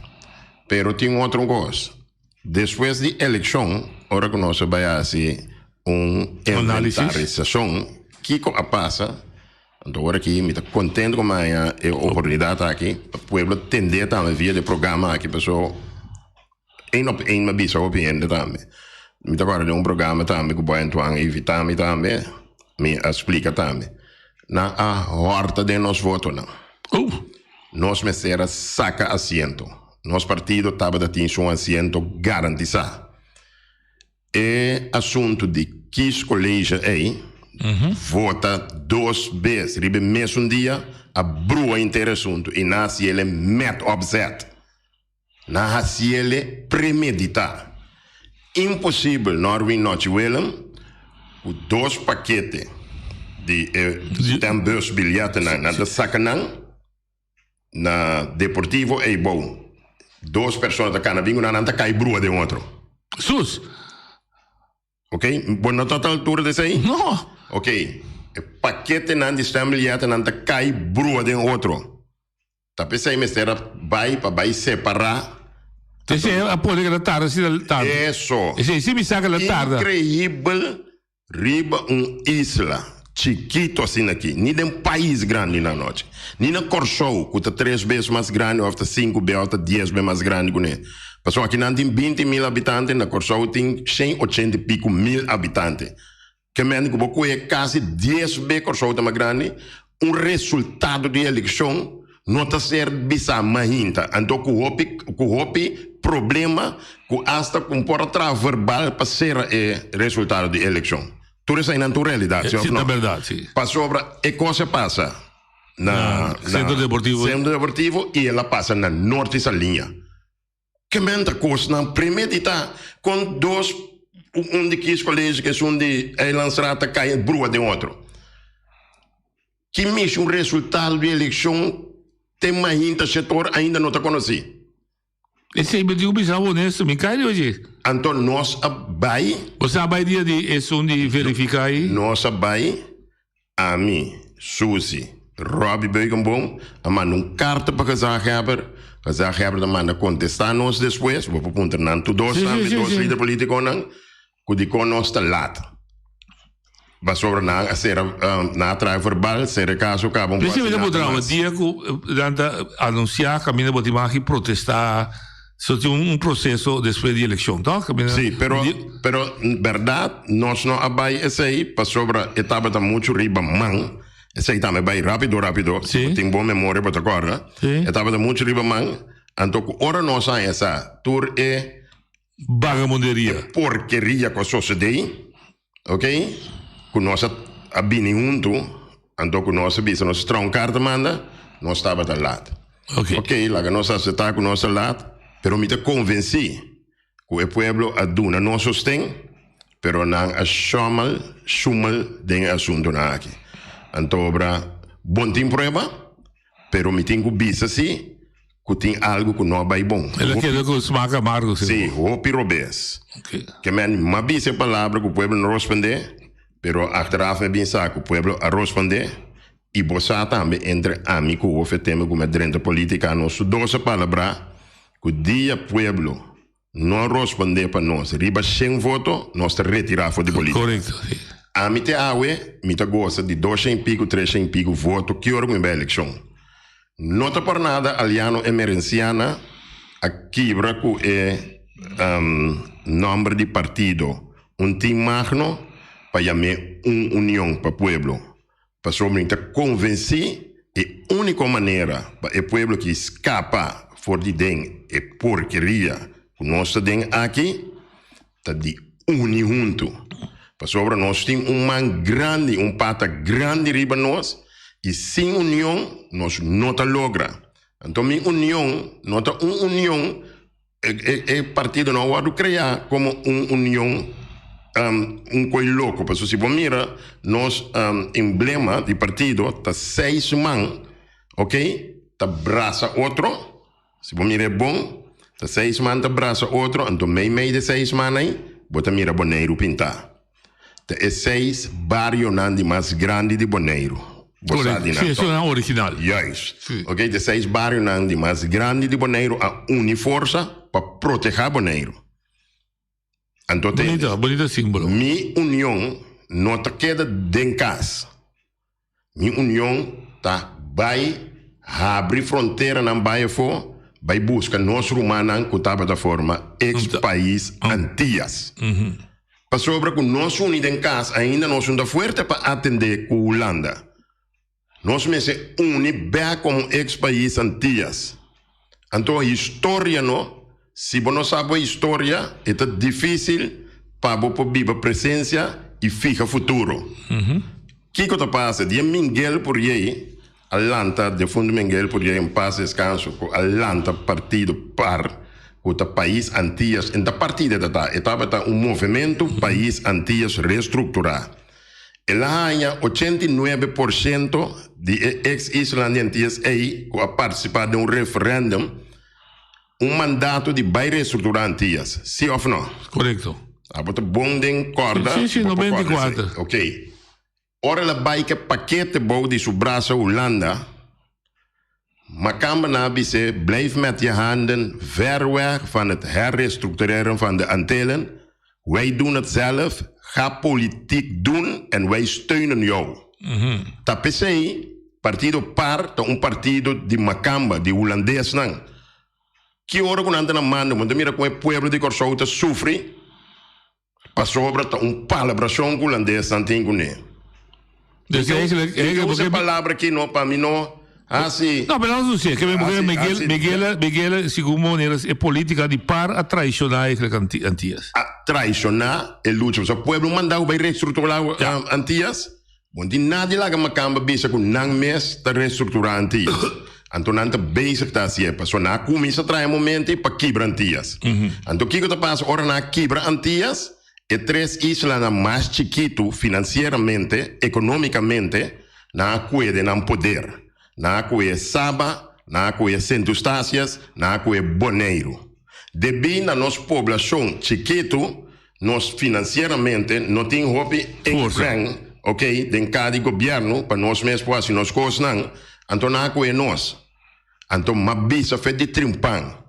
Pero tem outra coisa. Depois da eleição, ora que nós vamos fazer inventarização, que passa, então agora aqui, me está contente com a oportunidade aqui, para o povo entender também via de programa aqui, pessoal, em uma bisa opinião também. Me está agora de programa também, que vai entrar evitar me também, me explica também. Na a horta de nós votos, não. Nós me será saca assento. Nosso partido estava a ter um assento garantizado. É assunto de que colégio aí vota 2 vezes, ribe mesmo dia, a brua inteira assunto, e nasce ele met obset. Nasce ele premeditar. Impossível, nós não Willem, o 2 paquetes de também bilhete na sacanão, na Deportivo é bom. 2 pessoas da cana vinho na nanta cai brua de outro. Sus. Ok? Bom, na total altura desse aí? Não. Ok. O paquete não de estambilhata nanta cai brua de outro. Tá pensando que vai separar. Esse é a política da tarde, Isso. Esse me saca da tarde. Incrível. Riba isla. Chiquito assim aqui, nem de país grande na noite, nem na Corsou, que está 3 vezes mais grande, ou 5 vezes, ou 10 vezes mais grande que ele. Pessoal, aqui não tem 20 mil habitantes, na Corsou tem 180 e pico mil habitantes. Que menos que é quase 10 vezes Corsou mais grande, resultado de eleição não está ser bisa mahinta. Então, o problema, que hasta comporta verbal para ser resultado de eleição. Tudo isso é na realidade, sim, na verdade, sim. Passou para e cosa passa na Centro Deportivo e ela passa na norte essa linha. Que menta coisa na premeditar com 2 de quis colégio, que é onde a lançarata cai em brua de outro. Que mexe um resultado de eleição tem mais gente setor ainda não está conhecido. Esse aí me digo bizarro honesto, me cai hoje. Então nós vai. Você vai dia de esse de verificar aí? Nós vai a mim, Suzy, Robbie Beugenboom, a mandar carta para casar Heber. Casar Heber da manda contestar nós depois, vou apontar não todos também, dois líderes políticos não, que de con nós está lata. Vai sobre na atrás verbal, ser caso acabam. Preciso de mudar o dia que anunciar caminho de botimar e protestar. Só tem um processo depois da eleição, tá? Sim, pero verdade, nós não abai esse aí, para sobre a etapa da muito riba man. Esse aí também vai rápido. Tem boa memória para te acordar. Etapa da muito riba man. Então, ora nós a essa tour é vagabunderia, porqueria que sucede, ok? Com nós a bini junto, então com nós bisa nós troncar manda, nós estava da lado. Ok, lá que nós está com nós lado, pero me te convenci que o pueblo a duna não sostém, pero não a chumal den assunto na aqui. Então, bom tem prova, pero me tenho bisa assim, que tem algo que não vai bom. Ele quer que os marca amargo. Sim, o pirobes. Que men, mas bisa palavra que o pueblo não responde. Pero achteraf me bin saco o pueblo a responder e bossa também entre amigo o tema como dentro política nosso 12 palavras que o dia pueblo não responder para nós riba sem voto nós te retirar de política. Correto. A mim te awe me te gosta de 200 e pico 300 e pico voto que hora com a eleição. Não tá por nada aliano emergenciana a quebra que é nome de partido time magno para chamar união para o pueblo. Para somente convencer a única maneira para o pueblo que escapa fora de dentro é porqueria que nós temos aqui, está de unir junto. Para sobre nós temos pata grande riba nós, e sem união nós não tá logra. Então, minha união, não tá união, partido não pode criar como união coisa louco, porque se você mira, nosso emblema de partido está 6 man, ok? Está braça outro, se você mira é bom, está 6 man, está braça outro, então meio de 6 man aí, bota mira Boneiro pintar. É 6 barrios mais grande de Boneiro. Sim, isso é original. Yes. Ok, de 6 barrios mais grande de Boneiro a unir força para proteger Boneiro. Então, bonito símbolo. Minha união não está queda dentro de casa. Minha união está vai abrir fronteira não vai for, vai buscar nosso humano que estava da forma ex-país Antillas. Para sobre que nosso unido em casa ainda nós somos forte para atender com a Holanda. Nós me se une bem como ex-país Antillas. Então a história não. Se você não sabe a história, é difícil para você viver a presença e ficar futuro. O que está passando? De Miguel por aí, Atlanta, de fundo Miguel por aí, em paz e descanso, com Atlanta partido par o país Antillas, em da partida estava movimento país Antillas reestruturar. Ela ganha 89% de ex-Islândia Antillas aí, que participar de referendo. Mandato de vai reestruturar Antillas, sim ou não? Correto. Bom de corda. Sim, 94. Ok. Ora ela vai que paquete bom de seu braço Holanda, maar kan ze blijf met je handen ver weg van het herrestructureren van de Antillen. Wij doen het zelf, ga politiek doen en wij steunen jou. Tapesei, partido par, partido de Macamba, de Holandees nang. Que hora quando anda na manda, quando mira com o povo de Corsouta sofre, passou sobre palabração holandês não tem com ele. Essa palavra aqui não para mim não. Sim. No, pero não sei, que Miguel, segundo maneiras, é política de par a traicionar as Antillas. A traicionar é luta. Se o povo mandar vai reestruturar Antillas, onde nadie lá que Macamba bisa com não mês para reestruturar Antillas. Então, não está bezig está assim, porque na começa trai momento para quebrar Antillas. Então, o que está passando? Ora, na quebra Antillas, e 3 islas mais chiquito financieramente, economicamente, na cuide na poder. Na cuide Saba, na cuide Centro-Estácias, na cuide Bonaire. Devido a nossa população chiquito, nós financieramente não temos hobby em frente, ok, de cada governo, para nós mesmos, assim, nós coisas não, então na cuide nós. Então, mabisa fez de trimpang.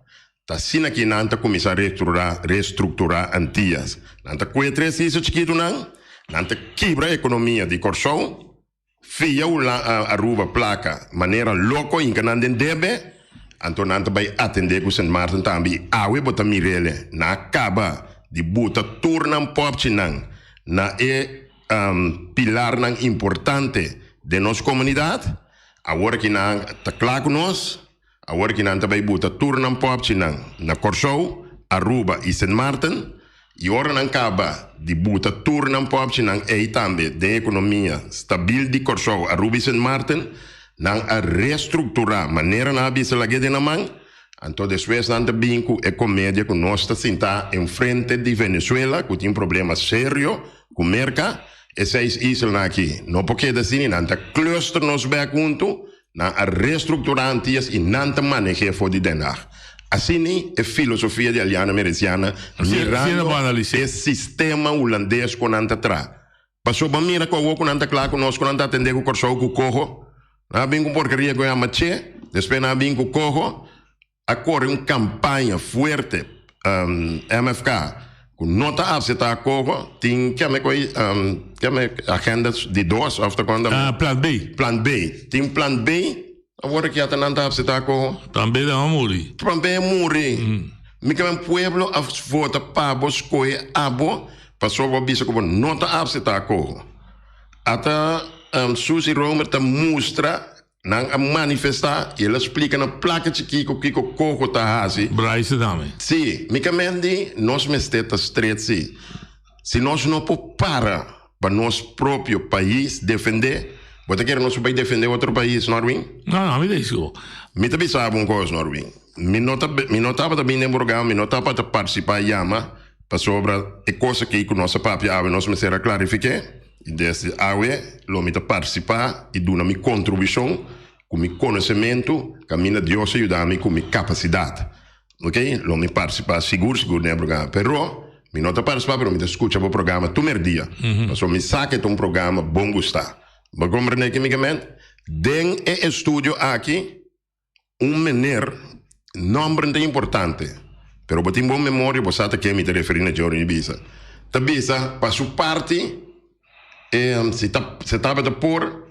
Tá sina que nanta começar a reestruturar antias. Nanta cuide 3 islas chiquito não, nanta quebra a economia de Corsou, fia a ruba placa, maneira louco em que não debe, então não vai atender com Saint Martin também. Awe bota mirele, na acaba de bota turnan popchi não, na pilar não importante de nossa comunidade, agora que não está claro com nós, agora que não vai bota turnan popchi não, na Corsou, Aruba e Saint Martin, e ora não acaba de bota turnan popchi não e também de economia stabil de Corsou, Aruba e Saint Martin, não a reestruturar maneira na bisa lagi de na mão, então depois não tem vinco e comédia que nós está sentar em frente de Venezuela, que tem um problema sério com merca, e 6 islas aqui, não porque assim não tem cluster nos back junto, não a reestruturar antias e não tem manejo for de denar. Assim é filosofia de aliança americana, mirando o sistema holandês com não atrás. Passou para mira com o que não está claro com nós, com não atender com o corso com o corro. Na bem com porcaria com a maché, depois na bem com o corro, acorre uma campanha forte, MFK, com nota afseta a corro, tem que agendas de 2, after quando... Plan B. Plan B. Tem plan B, agora que até não está afseta a corro. Plan B não morre. Plan B morre. Me que um pueblo vota para boscoe abo, passou a bisa como nota afseta a corro. Até... Suzy Romer te mostra a manifestar e ela explica na placa de Kiko Coco tá assim. Bryce também. Sim, micamente nós mesteta estreito sim. Se nós não para nosso próprio país defender, você quer nós vai defender outro país, Norwin? Não, me deixa. Me também sabe uma coisa, Norwin. Me notava também no programa, me notava para participar yama para sobre a coisa que com nossa papia, nós me será clarificar. E desse awe, lo me participar e dar minha contribuição com meu conhecimento, que a minha Deus ajuda-me com minha capacidade. Ok? Lo me participar seguro no programa. Pero, me não participar, pero me escuta o programa todo dia. Mas me saque um programa bom gostar. Mas compreender que me den e estúdio aqui, menino, nome importante. Pero, botem boa memória, você está aqui me referindo a Jorge Ibiza. Tabisa, para sua parte, se estava a pôr,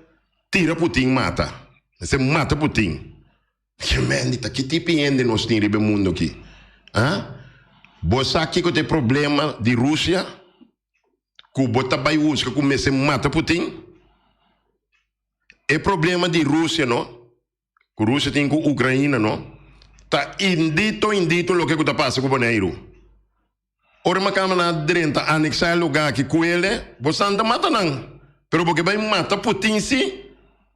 tira Putin, mata. Você mata Putin. Que mendita, que tipo de nós temos no mundo aqui? Você aqui que tem problema de Rússia, que você vai usar, que você mata Putin. É problema de Rússia, não? Que a Rússia tem com a Ucrânia, não? Está indito o que está passando com o Bonaire. Ora, uma câmara dentro, anexar lugar que com ele, você anda mata não. Pero porque vai matar Putin sim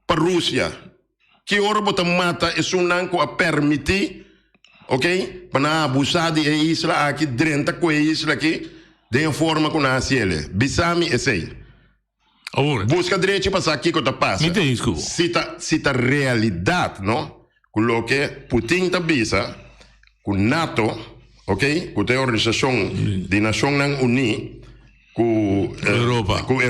para a Rússia. Que ora você mata isso não a permitir, ok? Para abusar de isla aqui dentro com a isla aqui, de uma forma que nasce ele. Bisami é sei. Busca direito para aqui que está passando. Se tá realidade, não? Com o que Putin está bisa, com NATO. Ok? Com a Organização de Nações Unidas, com a Europa, com a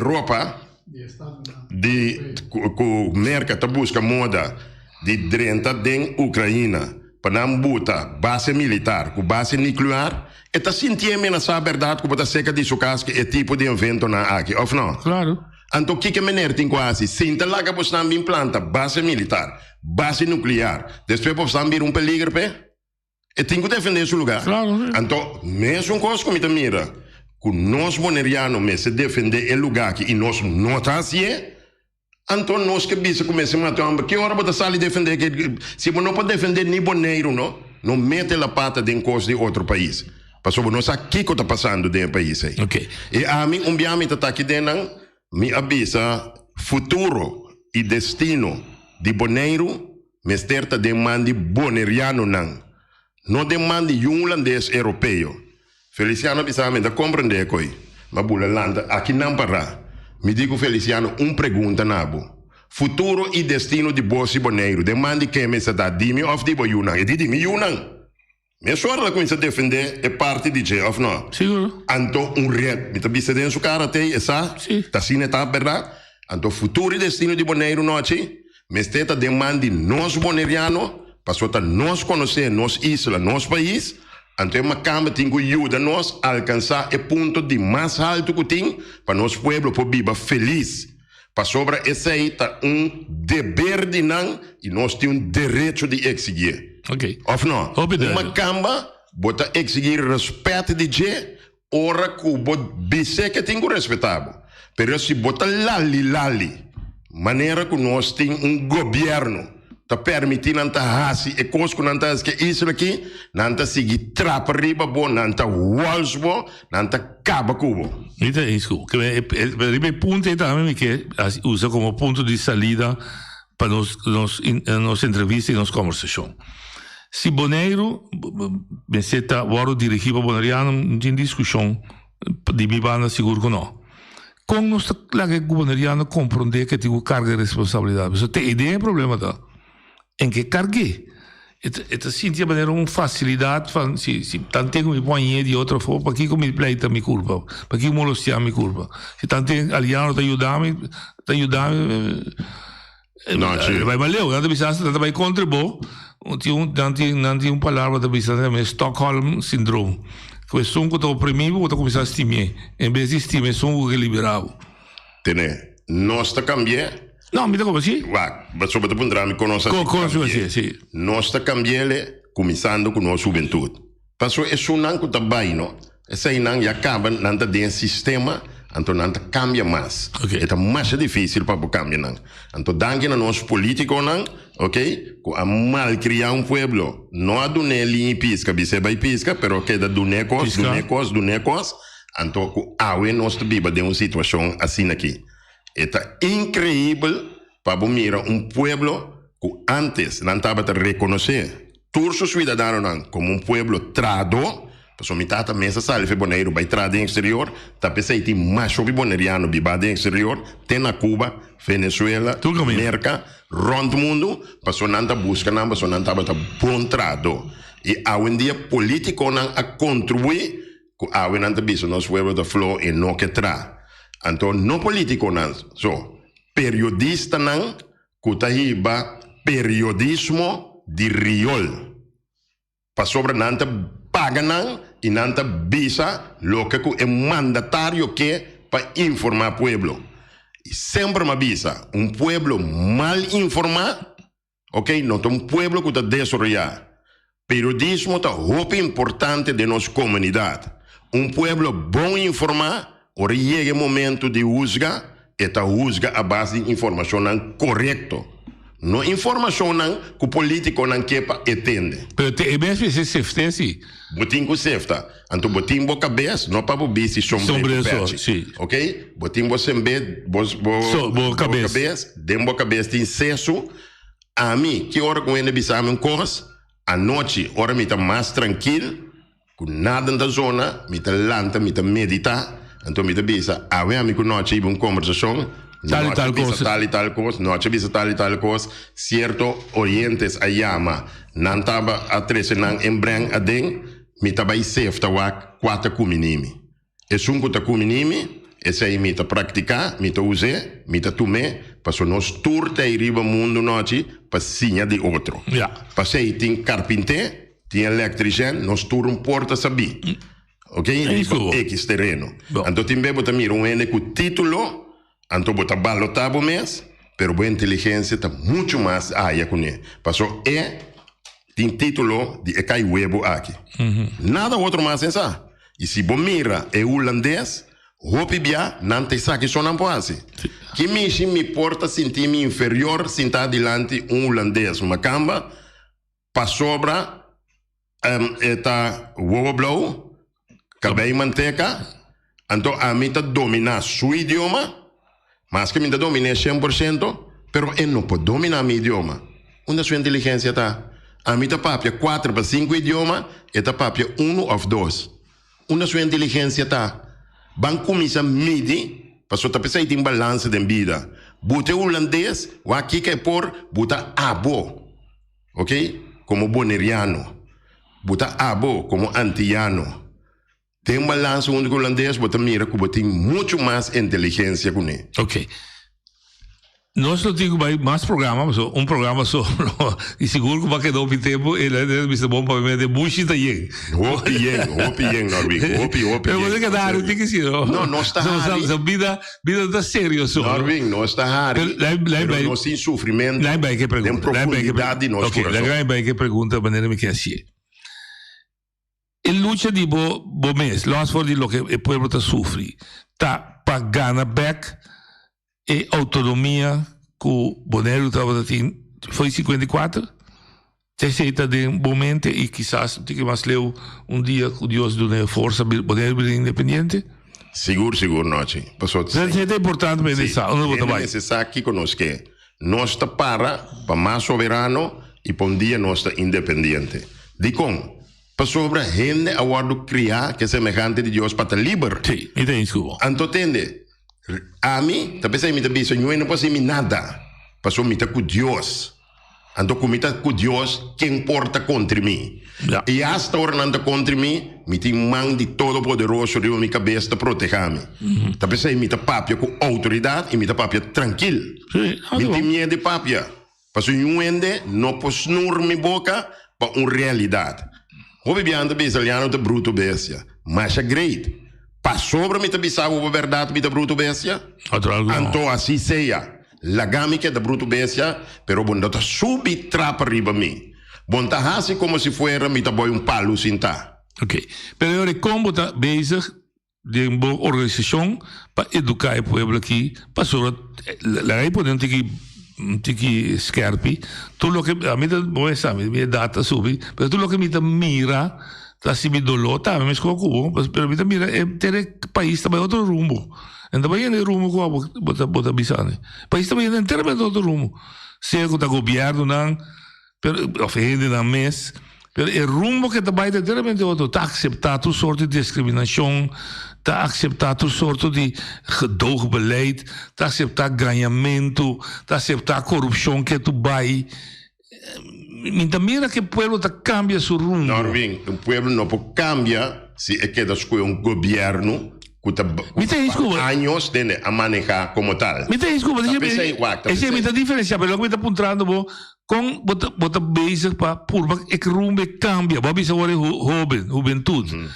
América busca moda de dentro da Ucrânia, para não botar base militar, com base nuclear, e está sentindo a verdade que você seca de sua casa que é tipo de evento na aqui, ou não? Claro. Então, o que maneira tem quase? Sinta lá que você também planta base militar, base nuclear, depois você também peligro, e tem que defender esse lugar. Claro. Então, mesmo coisa como te mira, que nós bonerianos se defender o lugar que nós não está assim, então nós que bisa começamos a matar, que hora você sai defender? Se você não pode defender nem Bonaire, não mete a pata dentro coisa de outro país. Porque nós aqui que está passando dentro do país. Ok. E a mim, dia me está aqui dentro, me avisa, futuro e destino de Bonaire, me certa demanda boneriano não. Não demanda um holandês europeu. Feliciano Bissame da compreender coi. ma bula landa, aqui não para. Me digo, Feliciano, pergunta nabo. Futuro e destino de Bossi Boneiro. Demande que me se dá dimi of di boyunang. E di dimi yunang. Me sorla comincia a defender é parte de J, of não? Seguro. Anto red. Me tá bisa dentro su cara te, essa? Sim. Tá sine tá, verdade? Anto futuro e destino de Boneiro noite. Me esteta demande nós boneriano, passou a nós conhecer nós isla, nosso país. Anto é uma cama tem que ajuda nós a alcançar o ponto de mais alto que tem para nosso povo poder viver feliz. Para sobre esse aí tá dever de não e nós temos direito de exigir. Ok. Of não? Obrigado. Uma cama bota exigir respeito de je, ora que bota bise que tem que respeitar. Pero se bota lali, maneira que nós temos governo tá permitindo anta hasi e coisas nanta que isso aqui nanta seguir trapa riba bo nanta walls bo nanta caba cubo. Isso é isso. Que o ponto é também que usa como ponto de saída para nos entrevistas e nos conversações. Se Boneiro, me seta varo dirigir para Boneriano, não tem discussão de minha banda seguro que não. Como nós lá que Boneriano compreender que tem carga de responsabilidade, você tem ideia problema tá? Em que cargue. Eta sinti maneira uma facilidade, se tante que me põe de outra forma, para que me pleita minha culpa, para que molestia minha culpa. Se tante aliado te ajudar, vai valeu, não te pensaste, não te vai contribuir. Não tinha palavra de pensar, mas Stockholm Syndrome. Foi som que eu oprimido, eu começar a estimar. Em vez de estimar, som que liberado. Tene, nós tá cambiando. No, mi dico così. Va, sobre tu me conosce così, sì. Noi sta cambiare cominciando con la gioventù. Perché è un anno che vai, no? E se non acaba nanda del sistema, anto nanda cambia mais. Okay. È mais difficile para cambiare. Anto danke na nos politico nan, ok? Ko a mal criar un pueblo, no a dune linha pisca, bise vai pisca, pero que da dune cos. Anto ko awe nos te biba de uma situação assim aqui. Está incrível para mirar pueblo que antes não estava a reconhecer todos os cidadãos como pueblo trado. Porque a mitad mesa sale Boneiro vai trado em exterior, tá pensando que mais sobre boneriano bibado em exterior, tem na Cuba, Venezuela, América, rond o mundo, porque não está buscando, porque não estava bom trado. E hoje em dia político não a contribuir, que hoje não está visto nosso pueblo da flor e não que tra. Então, não político não, periodista não, kutahiba periodismo de riol. Para sobre não paga não e não visa lo que é mandatário que para informar o pueblo. E sempre me avisa, pueblo mal informado, ok, não é pueblo que está desarrollado. Periodismo é muito importante de nossa comunidade. Pueblo bom informado, ora chega o momento de usar, e usa a base de informação correta. Não informação que o político não quer entender. Mas é mesmo se safety, sim. Botim com safety. Então, botim boa cabeça, não para o bici sombrio. Sim. Ok? Botim boa cabeça. Dem boa cabeça tem acesso. A mim, que hora com ele bisame coisa, a noite, hora me está mais tranquilo, com nada na zona, me está lanta, me está meditar. Então, me bisa, a ver, amigo, noite, iba uma conversação, tal e tal coisa, noite, bisa tal e tal coisa, certo, orientes a llama, não estava a trece, não embranha a den, me estava aí safe, estava 4 cuminimi. E 5 cuminimi, esse aí me está praticar, me está usar, me está tomar, para nós turta e riba mundo noite, para sinha de outro. Para sei, tem carpinteiro, tem eletricien, nós turno porta sabi. Ok? X terreno. Então, também bota mira com título, então bota balotado mês, pero boa inteligência está muito mais área com ele. Passou tem título de cai webo aqui. Nada outro mais essa. E se você mira holandês, hopi bia não te sabe só não pode. Que me porta sentir-me inferior, sentar diante holandês, uma camba, para sobra, eta wobo blow. Cabei manteca, então a mim está dominar seu idioma, mas que me está dominar 100%, pero ele não pode dominar meu idioma. Onde a sua inteligência está? A mim está papia 4 para 5 idiomas, e está papia 1 ou 2. Onde a sua inteligência está? ban começa midi, passou tá pensando em balança de vida. Buta holandês, o aqui que é por, buta abo, ok? Como boneriano. Buta abo, como antiano. Tem um balanço onde o holandês, buta mira que tem muito mais inteligência com ele. Ok. Nós não temos mais programas, um programa só. E seguro que vai quedar um tempo, ele é bom para mim, de bullshit também. Hopi yen, Norvin. Hopi yen. Eu vou dizer que eu tenho que ser. Não, nós está a vida está sério só. Norvin, nós está pero nós tem sofrimento. Lá bem que pergunta. Tem profundidade de nosso coração. Lá bem que pergunta, a maneira que é assim. El lucha de bo mês, nós for de lo que o povo está sofre, tá pagando back e autonomia que o Bonero estava tendo, foi 54, se aceita de um momento e quizás tem que mais leu dia que Deus deu força Bonero independente. Seguro, noite. É importante para isso. É necessário que conosco nós está para mais soberano e para dia nós está independente. De como? Para sobre a gente agora criar que é semejante de Deus para estar livre. Sim, e tem isso. Então, entende? A mim, talvez eu me disse, eu não posso me nada. Passou me com Deus. Então, como com Deus, quem importa contra mim? Yeah. E hasta orando contra mim, me tem mão de todo poderoso de minha cabeça para proteger-me. Talvez eu me papia com autoridade e me papia tranquilo. Me tem medo de papia. Passou eu não posso nur minha boca para uma realidade. O bebiando bezaliano de bruto bestia, mas é great. Passou sobre me tabisava a verdade me da bruto bestia. Então assim seja. Lagami que é da bruto bestia, pero bunda tá subi trapa riba mim. Bunda hasi como se fuera me taboi palo sinta. Ok. Pero agora como tá bezig de uma organização para educar o povo aqui, passou lá aí podemos ter que scherpi, tu lo che a me vuoi sapere, mi data subi, però tu lo che mi mira, ta si mi dolò, ta mi scoco, però mi mira e tere país ta outro rumo. Anda bem no rumo com bota bisane. País ta bem inteiramente outro rumo. Se o governo não, pero ofende na mes, pero o rumo que ta vai inteiramente outro, ta acceptar tu sorte de discriminação. Está aceitar todo soorten de gedoogbeleid, está aceitar ganhamento, está aceitar corrupção que tu vai. Mira que o povo tá cambia seu rumo. Norvin, o povo não pode cambiar se é que das coisas um governo que tá anos de a manejar como tal. Me tem desculpa, essa é a diferença, mas o que me está apontando com bota base para por que rumo cambia, vai ser agora juventude.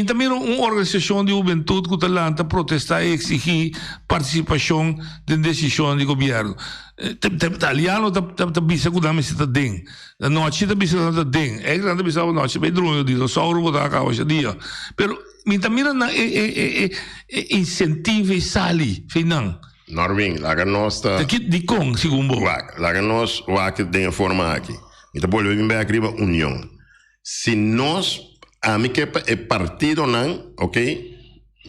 Também uma organização de juventude que está protestar e exigir participação de decisão do governo. Italiano está bisa que dá me está dentro. A noite está bisa que está dentro. É grande bisa a noite. Bem drônico dinossauro botar a cá hoje dia. Pero também incentiva e sali, finan. Norvin, lá nós está. De com segundo. Lá nós o que tem forma aqui. Então bolhe bem aqui união. Se nós a mim que é partido não, ok?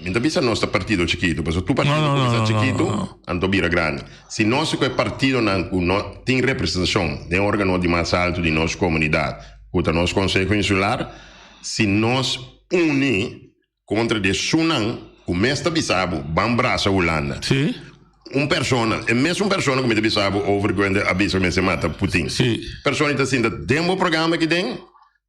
Então bisa nosso partido chiquito, mas tu partido é chiquito, então vira grande. Se nosso que é partido não tem representação de órgão de mais alto de nossa comunidade, que o nosso Conselho Insular, se nós unir contra de Sunan, o mestre bisabo, bambraça Holanda. Sim. É mesmo pessoa que me bisabo over quando a bisa me se mata Putin. Sim. Pessoa está sendo demo programa que tem.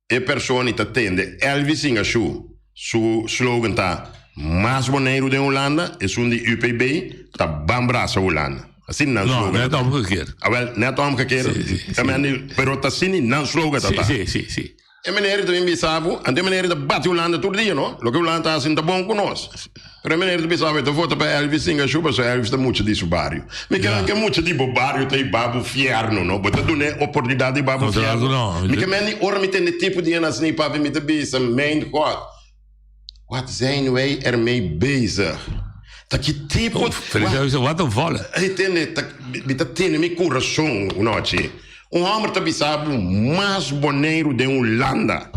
E persone che attende Elvis Ingashu su slogan ta mais bonero de Holanda e su di UPB ta bambrasa Holanda assim não slogan não é omgekeerd net omgekeerd pero ta sini não slogan ta sim e meneer também bisabo ande meneer da bate Holanda todo dia no lo que Holanda assim tá bom conosco pero meneer da bisabo tá vota para Elvis Ingashu mas Elvis tá muito disso bairro me quer que muito de bairro tem babu fierno no bota do né oportunidade de babu fierno me que meni ora me tem tipo de anas nem para me te bisa main wat zijn wij ermee bezig dat que tipo wat een volle dat tem meu coração noite homem tá bisabo mais bonito de Holanda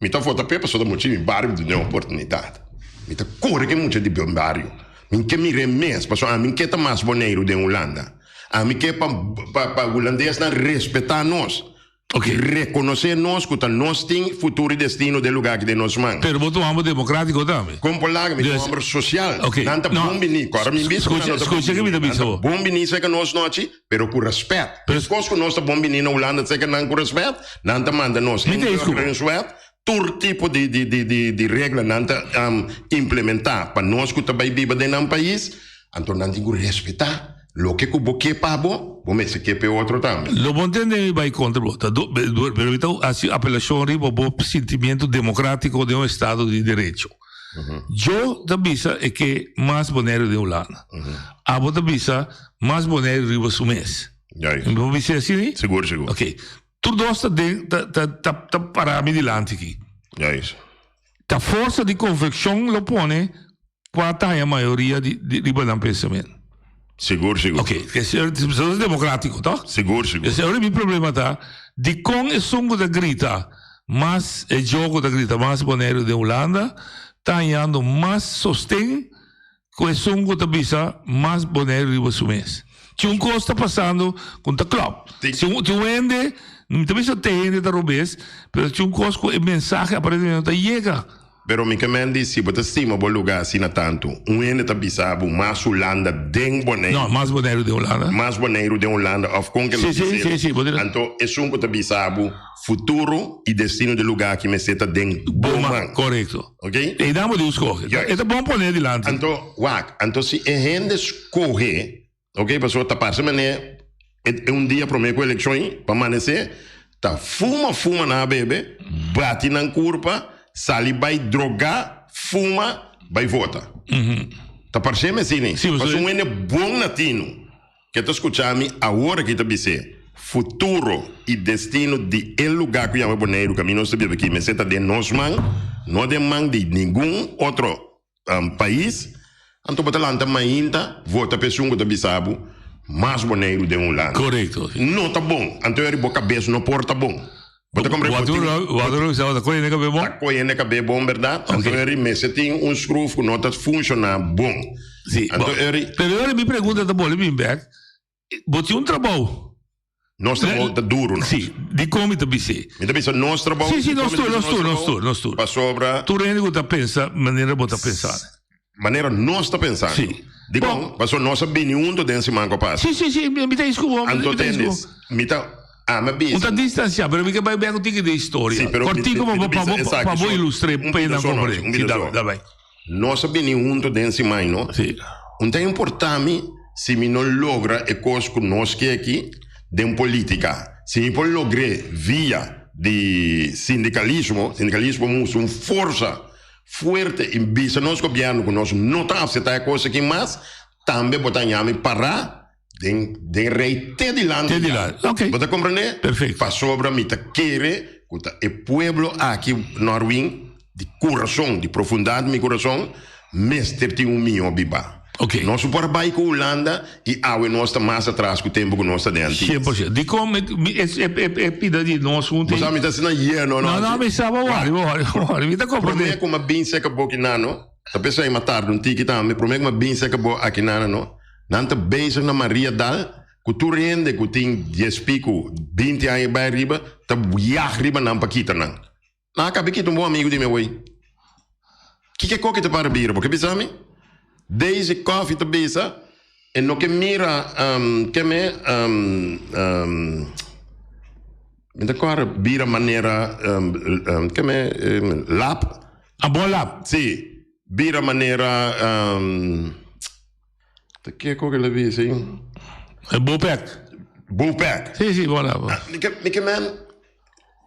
me tá foto para pessoa da motivo bairro de oportunidade me tá corre que muito de bairro me que me remes pessoal a mim que tá mais bonito de Holanda a mim que para holandês não respeitar nós Reconocer nós que nós tem futuro e destino do lugar que de nós man. Pero voto amo democrático também. Compolaga mi nombre social. Nanta bombini, agora mi bisco. Escucha que me bisco. Bombini sei que nós noite, pero com respeito. Pescoço que nós bombini na Holanda sei que não com respeito. Nanta manda nós. Todo tipo de regra nanta implementar para nós que também vive dentro do país. Então nanta tem que respeitar. Lo que cubo que pabo, vamos se que pe outro também. Lo bom entender vai contra bota. Pero então a apelação riba bo sentimento democrático de estado de direito. Eu da bisa é que mais bonero de Holanda. A bota bisa mais bonero riba sumes. Vou dizer assim? Seguro. Ok. Tudo está tá para mim delante aqui. Isso. A força de convicção lo põe quanto a maioria de riba do pensamento. Seguro. Ok, isso é democrático, tá? Seguro. Esse é o meu problema, tá? De com é som da grita, mas é jogo da grita mais bonito de Holanda, tá ganhando mais sostém com o som da bisa mais bonito de você mês. Tinha um coisa está passando com o club. Se um ende, não tem só tem da robês, mas tinha um coisa com a mensagem aparentemente chega. Pero mi comandi si bota stima bom lugar assim na tanto. Ende tá bisabo mais Holanda den bonito. Não, mais bonito de Holanda. Mais bonito de Holanda of com que sim. Então é um que bisabo futuro e destino do lugar que me seta den bom. Correto. Ok? E damos de escolher. É bom poner delante. Então se a gente escorrer, ok, pessoal tá passando mané é dia para com eleições para amanhecer, tá fuma na bebê, bate na curva. Sali vai drogar, fuma, vai votar. Tá parecendo assim, sim? Mas um é bom latino. Que tá escutando agora que tá dizendo futuro e destino de el lugar que chama Boneiro, que nós sabemos aqui, mas é de nós man, não de man de nenhum outro país. Então bota lá ainda vota pessoa que tá bisabo mais Boneiro de Holanda. Correto. Não tá bom. Então eu boca cabeça não porta bom. O adoro está coisa nega bom. A coisa nega bom, verdade? Então ele me se tem screw que não está funcionando bom. Sim. Pero ele me pergunta da bola bem back. Bote trabalho. Nós trabalho tá duro, não? Sim. De como está bise. Me tá pensando nós trabalho. Sim, nós tur. Para sobra. Tu rende que pensa, maneira bota pensar. Maneira nós tá pensando. Sim. Digo, passou nossa opinião do desse manco passa. Sim, me tá escuro. Me tá un ta distancia, pero mica vai bem contigo de história. Sì, però cortico para voi illustrare pena comprare. Nossa opinião do desse mãe, não? Sim. Um tem importante se me não logra e coisa que nós que aqui de política. Se me pode lograr via de sindicalismo é uma força forte em vista nós governo que nós não está aceitar coisa aqui, mas também botar nhame para den rei te di land. Ok. Você compreende? Perfeito. Para sobra me te querer, que o pueblo aqui Norwin de coração, de profundidade meu coração, mestre tem milhão biba. Ok. Nós por baixo com Holanda e awe nós está mais atrás com o tempo que nós está dentro. 100%. De como é pida de nós um tempo. Você me está sendo hieno, não? Não, me sabe agora. Me está compreendendo. Promete como bem seca boa nano. Tá pensando em matar um tiki também. Promete como bem seca boa aqui nano. Nanta bezig na Maria Dal, que tu rende que tem 10 pico, 20 anos bij riba, tá viag riba na paquita não. Na acabei que um bom amigo de meu oi. Que coque te para bira, porque bisami? Deze coffee te bisa, e no que mira que me me decora bira maneira que me lap. A bom lap. Sì, bira maneira que é que ele vê assim? Bullpack. Sim, bom lá. Mica man,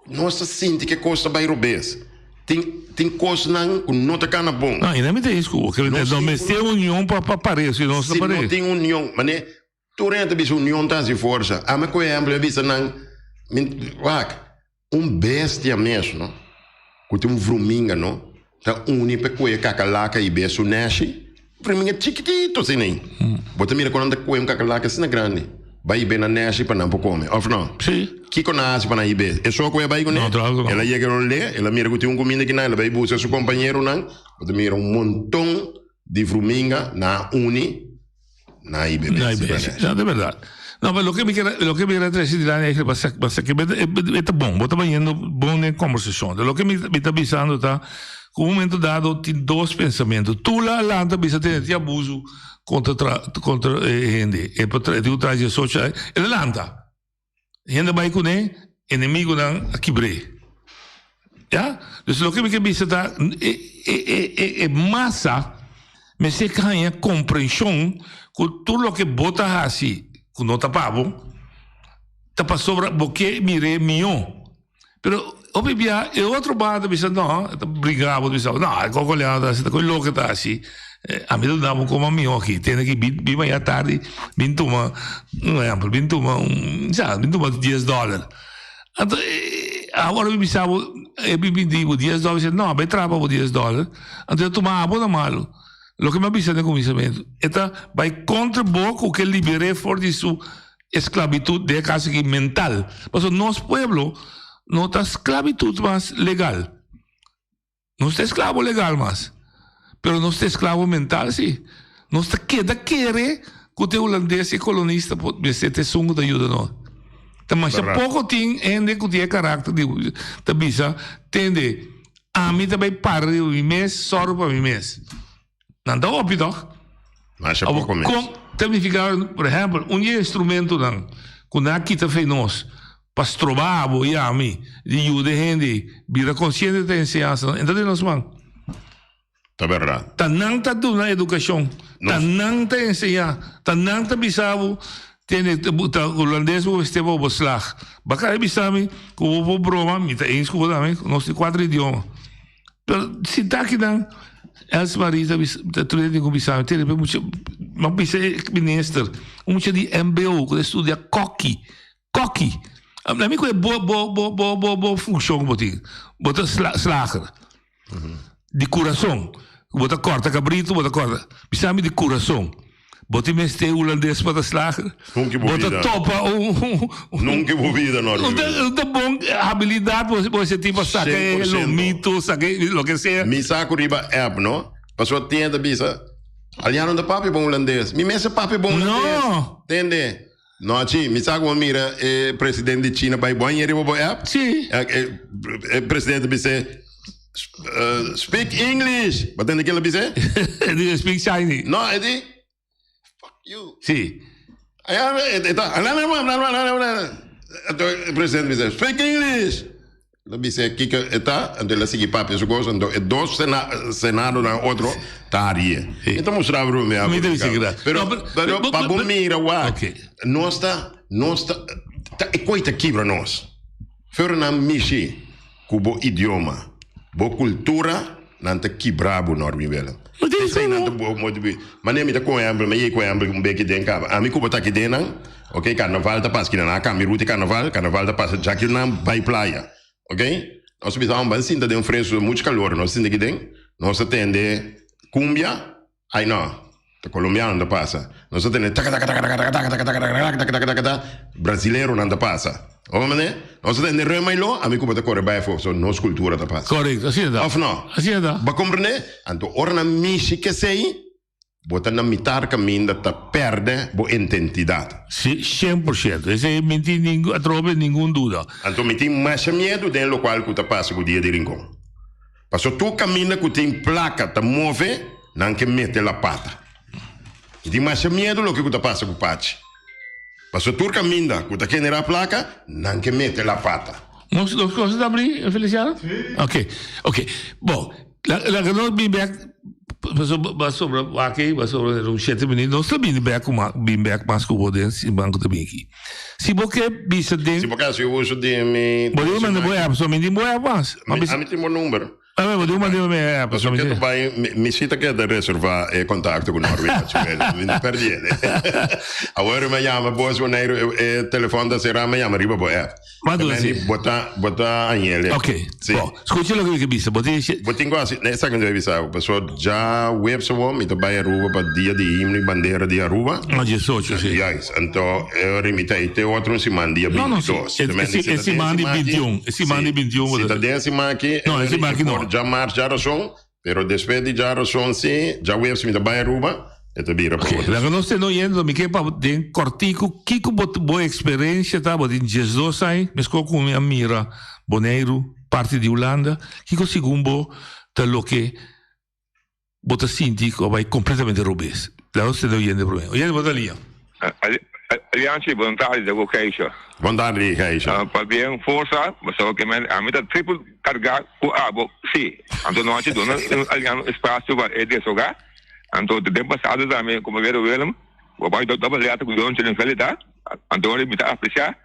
nossa sinta que costa vai robês. Tem coisa não tá cana bom. Não, ainda me tem isso, que não me tem união para parecer, não se parece. Não tem união, mas né, tu renta bis união tá se força. A me coemble bisa não, bestia mesmo, não? Que tem vruminga, não? Tá pe coe cacalaca e beso nasce. Para mim é chiquitito assim nem. Bota mira quando anda com cacalaca assim na grande. Vai bem na nesse para não comer, ou não? Sim. Que conhece para ir bem. É só que vai com ele. Ela chega no lê, ela mira que tem comida que não, ela vai buscar seu companheiro não. Bota mira montão de fruminga na uni na IBB. Na IBB, é verdade. No, pero lo que me quiere decir es que pasa que está bom, está yendo bom en conversación. Lo que me está avisando está que un momento dado tiene dos pensamientos. Tú la alanta bisa tener abuso contra gente. E tu traz de social, el alanta. Gente vai com enemigo dan akibre. Ja? Dus lo que me quiere está é massa me se ganha compreensão que tudo lo que bota assim que não tá pago tá para sobra porque mire mio pero obvia e outro bado bisa não tá brigado bisa não colhada tá com louco tá assim a mim não como mio aqui tem que vir mais tarde vim tomar um exemplo vim tomar $10 então agora eu bisa eu vim digo $10 não vai trabalhar por $10 então eu tomar abona malo. Lo que me avisa de comisionamento está vai contra o que liberé por de su esclavitud de casi que mental. Por eso nuestro pueblo no está esclavitud más legal. No está esclavo legal más. Pero no está esclavo mental, sí. No está quiere que usted holandés y colonista se te sungo de ayuda no. Mas pouco tem gente que tem carácter de avisa, tende a mim também para o mês, só para o mês. Não dá óbvio, toch? Mas é pouco mesmo. Significa, por exemplo, instrumento não, quando aqui está feinoso, para trovar e a mim, de ajuda gente, vira consciente da ensinança, então nós vamos. Tá verdade. Tá não tá dando na educação, tá não tá ensinar, tá não tá bisavo, tem o holandês o esteve o slag, bacana bisami, com o broma, me tá inscrevo também, nós temos 4 idiomas. Pero se tá aqui não Els Marisa, de commissaris, maar minister, moet die MBO, que estudia coqui. Na minha coisa, boa função, bota slager. De coração. Bota corta cabrito, bota corta. Bisami de coração. Bota mestre holandês para slager. Bota topa. Nunca vou vida, não. Uma boa habilidade, você tipo saca o mito, saca o que seja. Me saco riba app, não? Passou tinha da bisa. Aliano da papi bom holandês. Me messa papi bom holandês. Não. Entende? Não, sim. Me saco mira presidente de China vai bom e riba app. Sim. Presidente bisa speak English. Wat denk je bisa? Ele speak Chinese. Não, ele you. Sim. Presidente dice, speak English. Lo dice, Kika, está, entonces le sigue papi, su cosa, entonces dos senado na otro, tarie. Então mostrava o meu. Pero para bom mira, não está, é coisa quebra nós. Fora na michi, cubo idioma, bo cultura, não te quebrabo normal. Maar neem je de koeien, maar je koeien een beetje denken. Ami kubo taki denan, oké, carnaval te pas kina kami route carnaval te pas jackie na bij playa, oké? Nós precisamos bem sinta de um fresco muito calor, nós sinta que tem, nós atende cumbia, aí não, te colombiano não passa, nós atende brasileiro não passa. Nós atende remailo, ami kubo te corre bij voor zo nossa cultura te passa. Correto, assim é da. Of não? Assim é da. Ba compreende? Então, ora na misi que sei, bota na mitar caminho da perde bo identidade. Sim, 100%. Esse é mentir a trobe nenhum dúvida. Então, mentir mais medo do local que tu passa com o dia de rincão. Passou tu caminho que tem placa, te move, não que mete la pata. E tem mais medo do que tu passa com o pate. Passou tu caminho que tu quer a placa, não que mete la pata. Nós conseguimos abrir, Feliciano? Sim. Ok. Bom, la que nós vim back, sobre aqui, sobre um 7 minutos, nós também vim back mais que o Bodens, em banco também aqui. Se você bisa de... Se você usa de... me... Você manda boa app, só me diz boa app, mas... A mim tem meu número. Você manda boa app. Mas o que tu vai... Me cita que é de reservar contato com o Norwega, não perdi ele. Agora me chama, boa maneira, telefone da será, me chama, riba boa app. Mas tu assim... Bota em ele. Ok. Bom, escute o que bisa. Botinho assim, nessa que eu avisar, o pessoal já web se vão, então vai a Aruba para dia de himno e bandeira de Aruba. Ah, 18, sim. Então, eu remitei, tem outro semana, dia 22. Esse semana de 21. Esse semana de 21. Se está dentro semana aqui... Não, esse semana aqui não. Já marcha a razão, pero depois de já razão, sim, já web se me vai a Aruba, Ito bira pa. Okay, laga nós temos yendo, me que para den cortico, kiko boa experiência tá, botin Jesus sai, mesco com minha mira, Bonaire, parte de Holanda, kiko sigumbo tá lo que bota sinti que vai completamente robês. Lá nós temos yendo problema. Yendo bota ali. Aliança voluntária da Vocation. Voluntária Vocation. Para bem força, mas só que a mim tá triple carga com abo, sim. Então nós temos aliança espaço para desogar. Então, de tempo passado, também, como ver o Willem, o pai do double letra com o dono de qualidade, então ele me está a apreciar.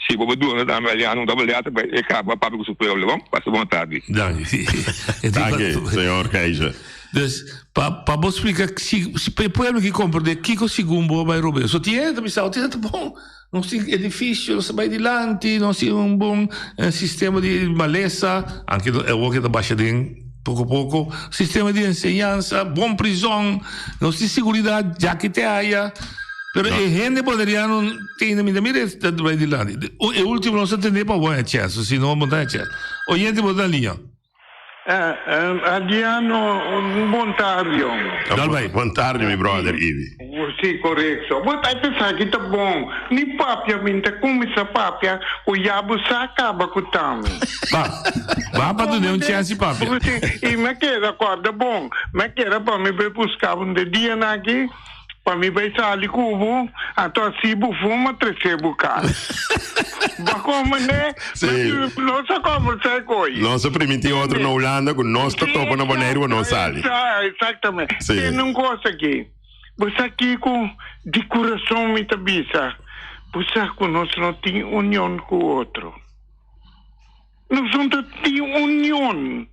Se o dono também aliado um double letra, vai acabar para o superior, vamos, passa boa tarde. Danke, senhor Keija. Para você explicar, se o povo que compreende, que o segundo vai roubar. Só tinha, também está bom, não tem edifício, não vai adiante, não tem bom sistema de maleza, anche o que está baixo de pouco a pouco, sistema de enseñanza, bom prisão, não tem segurança, já que te haya, mas a gente poderia não ter ainda mira vai de lá. O último não se entender para boa acesso, se não montar acesso. O gente botar linha. Adiano voluntário. Voluntário, meu brother, Ivi. Sì, corretto. Ma hai pensato che è buono? Ni papia mente come sa papia, o yabu sa acaba com tami. Va para tu não chance papia. E me queda acorda bom. Me queda para me ver buscar de dia aqui. Para me ver ali cubo, então assim bufuma trece bucar. Ma come né? Não se conversa com ele. Não se permite outro na Holanda, com nós que topa na Bonaire não sale. Exatamente. E não gosta aqui. Você aqui com de coração me tabisa. Você conosco não tem união com o outro. Nós não tem união.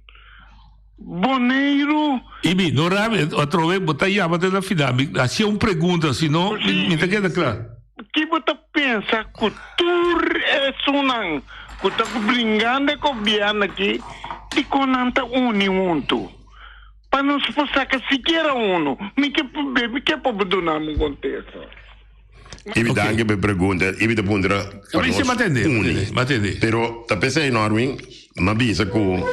Bonaire. Ibi, não rabe, outra vez, botar aí, abater na final. Assim uma pergunta, senão, me está queda claro. Que você pensa que tudo é sunang, que está brincando com o governo aqui, e com nanta junto. Para não se passar que sequer uno, me que pode donar um contexto. Ibi danke per pergunta, ibi da pundra. Capisce matende. Pero ta pensa enorme, ma bisa com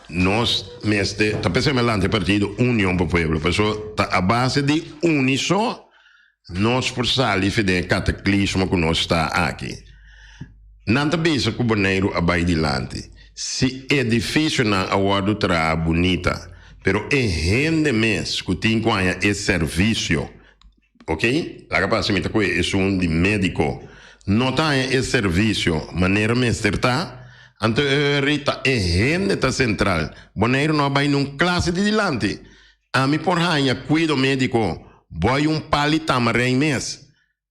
nós meste, ta pensa melante partido União para o Pueblo, pessoa ta a base de uniso, nós por sali fede cataclismo que nós está aqui. Nanta bisa com Bonaire abai dilante. Se é difícil na award tra bonita, pero é rende mes que tem com é serviço. Ok? La capacidade que é um de médico. Não tá é serviço, maneira mesterta. Ante rita é rende ta central. Bonaire não vai num classe de dilante. A mi por rainha cuido médico, boy palita marém mes.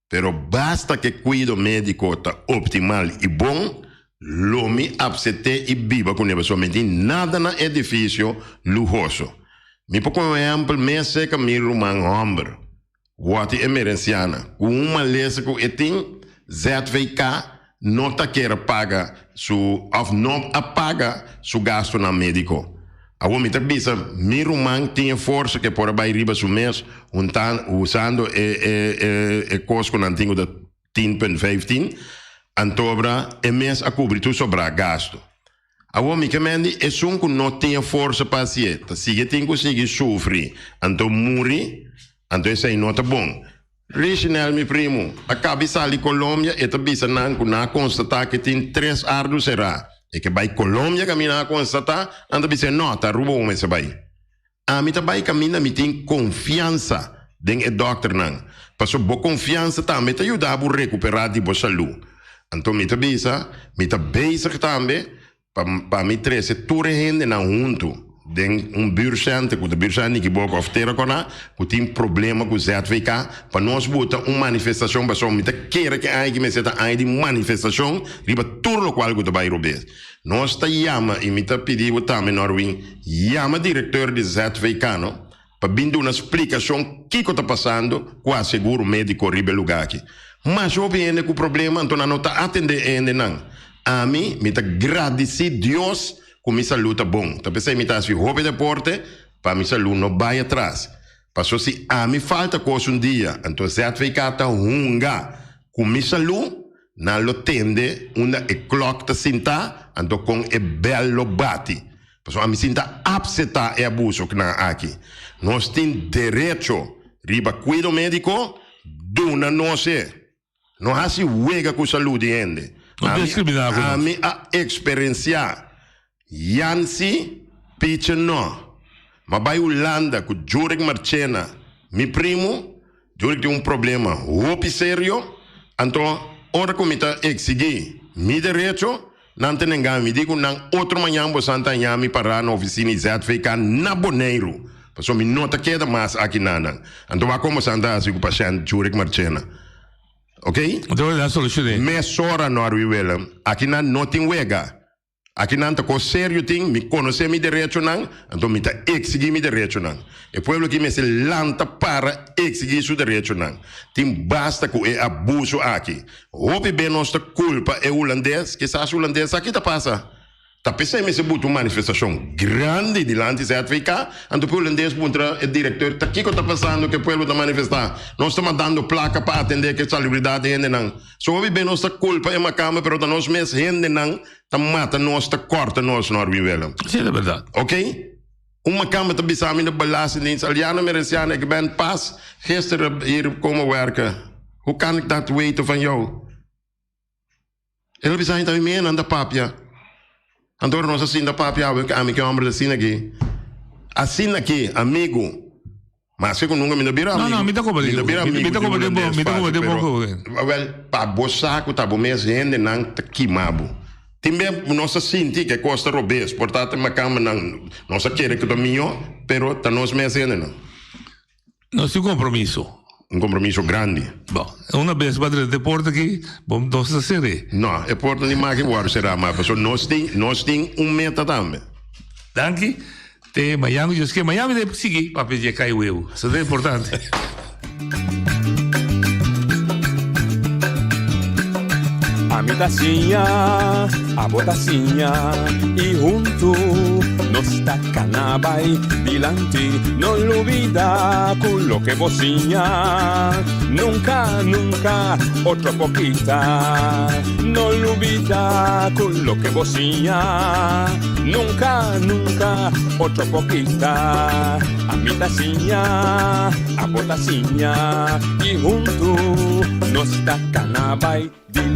Pero basta que cuido médico ta optimal e bom, lomi absete e biba com neba somente nada na edifício lujoso. Mi por exemplo, me seca mi rumang hombre. Wat emergenciana, com uma lesa que tem ZVK, não tá quer paga of não apaga su gasto na médico. A homem tá bisa, mi rumang tinha força que por aí riba su mês, usando cosco na antigo da 10.15, antobra mês a cobrir tu sobra gasto. A homem que mende é um que não tinha força para si, tá sigue tem que seguir sofrer, então muri. Então isso aí não está bom. Richinel, meu primo, acaba de sair Colômbia e também na constatar que tem 3 ardos será. E que vai Colômbia caminhar a constatar, anda dizer não, tá rubo o mês vai. A mim também caminha, me tem confiança dentro do doutor não. Passou boa confiança também te ajuda a recuperar de boa saúde. Então me também também para me trazer tudo gente na junto. Den buurcentro, que o buurcentro que boca oftera kona, que tem problema com o ZVK, para nós botar uma manifestação, para nós queira que aí que me seta aí de manifestação, riba tudo o qual que vai rober. Nós tá chama e me tá pedindo também Norwin, chama diretor de ZVK, no, para vir uma explicação que está passando com o seguro médico riba lugar aqui. Mas eu vejo que o problema então não está atendendo ainda não. A mim me tá agradecer Deus com minha saúde bom. Então, pensei que eu roubo de porte, para minha saúde não vai atrás. Passou se a mim falta coisa dia, então se a ficata hunga com minha saúde, não lo tende, uma clock ta sinta, então com é belo bate. Passou a mim sinta abseta e abuso que na aqui. Nós temos direito riba cuido médico, duna no sé. No hasi wega com saúde ende. A mi a experiencia. Yansi, piche no. Ma vai Holanda com Jurek Marchena. Mi primo, Jurek tem problema. Hopi sério. Então, ora comita exigir. Mi direito. Não tem ninguém. Me digo, não, outro manhã, você está me parar na oficina ZVK na Boneiro. Porque me nota queda mais aqui na. Então, vai começar a andar assim com o paciente Jurek Marchena. Ok? Então, é a solução. Mas ora, Willem, aqui não tem wega. Aqui não tem coisa sério, me conhecer meu direito, não. Então, me está exigir meu direito, não. E o povo que me se lanta para exigir seu direito, não. Tem basta com o abuso aqui. Houve bem nossa culpa é holandês, que sabe holandês aqui tá passa. Tá pensando que se botou uma manifestação grande delante de ZVK, então o holandês contra o diretor, tá aqui que tá passando que o povo tá manifestar. Nós estamos dando placa para atender que a celebridade ainda não. So houve bem nossa culpa é uma cama, pero nós mesmos ainda não, tá mata nós, tá corta nós, não Willem. Sim, é verdade. Ok? Uma cama tá bisami de belastingdienst. Aliana Mereciana, ik ben pas gisteren hier komen werken. Hoe kan ik dat weten van jou? Eles zijn daar meer aan de papia. Andor nós assim da papia, amigo que homem assim aqui. Assim aqui, amigo. Mas se nunca me debira amigo. Não, me dá como digo. Me dá como digo. Well, pa bosaco tá bom mês rende não tá queimado. Também nossa sinti que costa robês, portanto uma cama não nossa querer que dominho, pero tá nós mês rende não. Nosso compromisso. Um compromisso grande. Bom, uma vez para deporte aqui, vamos nós fazer. Não, é porta de máquina agora será, mas nós tem meta também. Danke. Te Miami, eu que Miami deve seguir para pedir caiu eu. Isso é importante. A mi tacinha, a botacinha e junto nos tacanabay dilante, no lo olvida con lo que bocina. Nunca, nunca, otra poquita, no lo olvida con lo que bocina. Nunca, nunca, otra poquita. A mi tacinha, a botacinha y junto nos tacanabay dilante.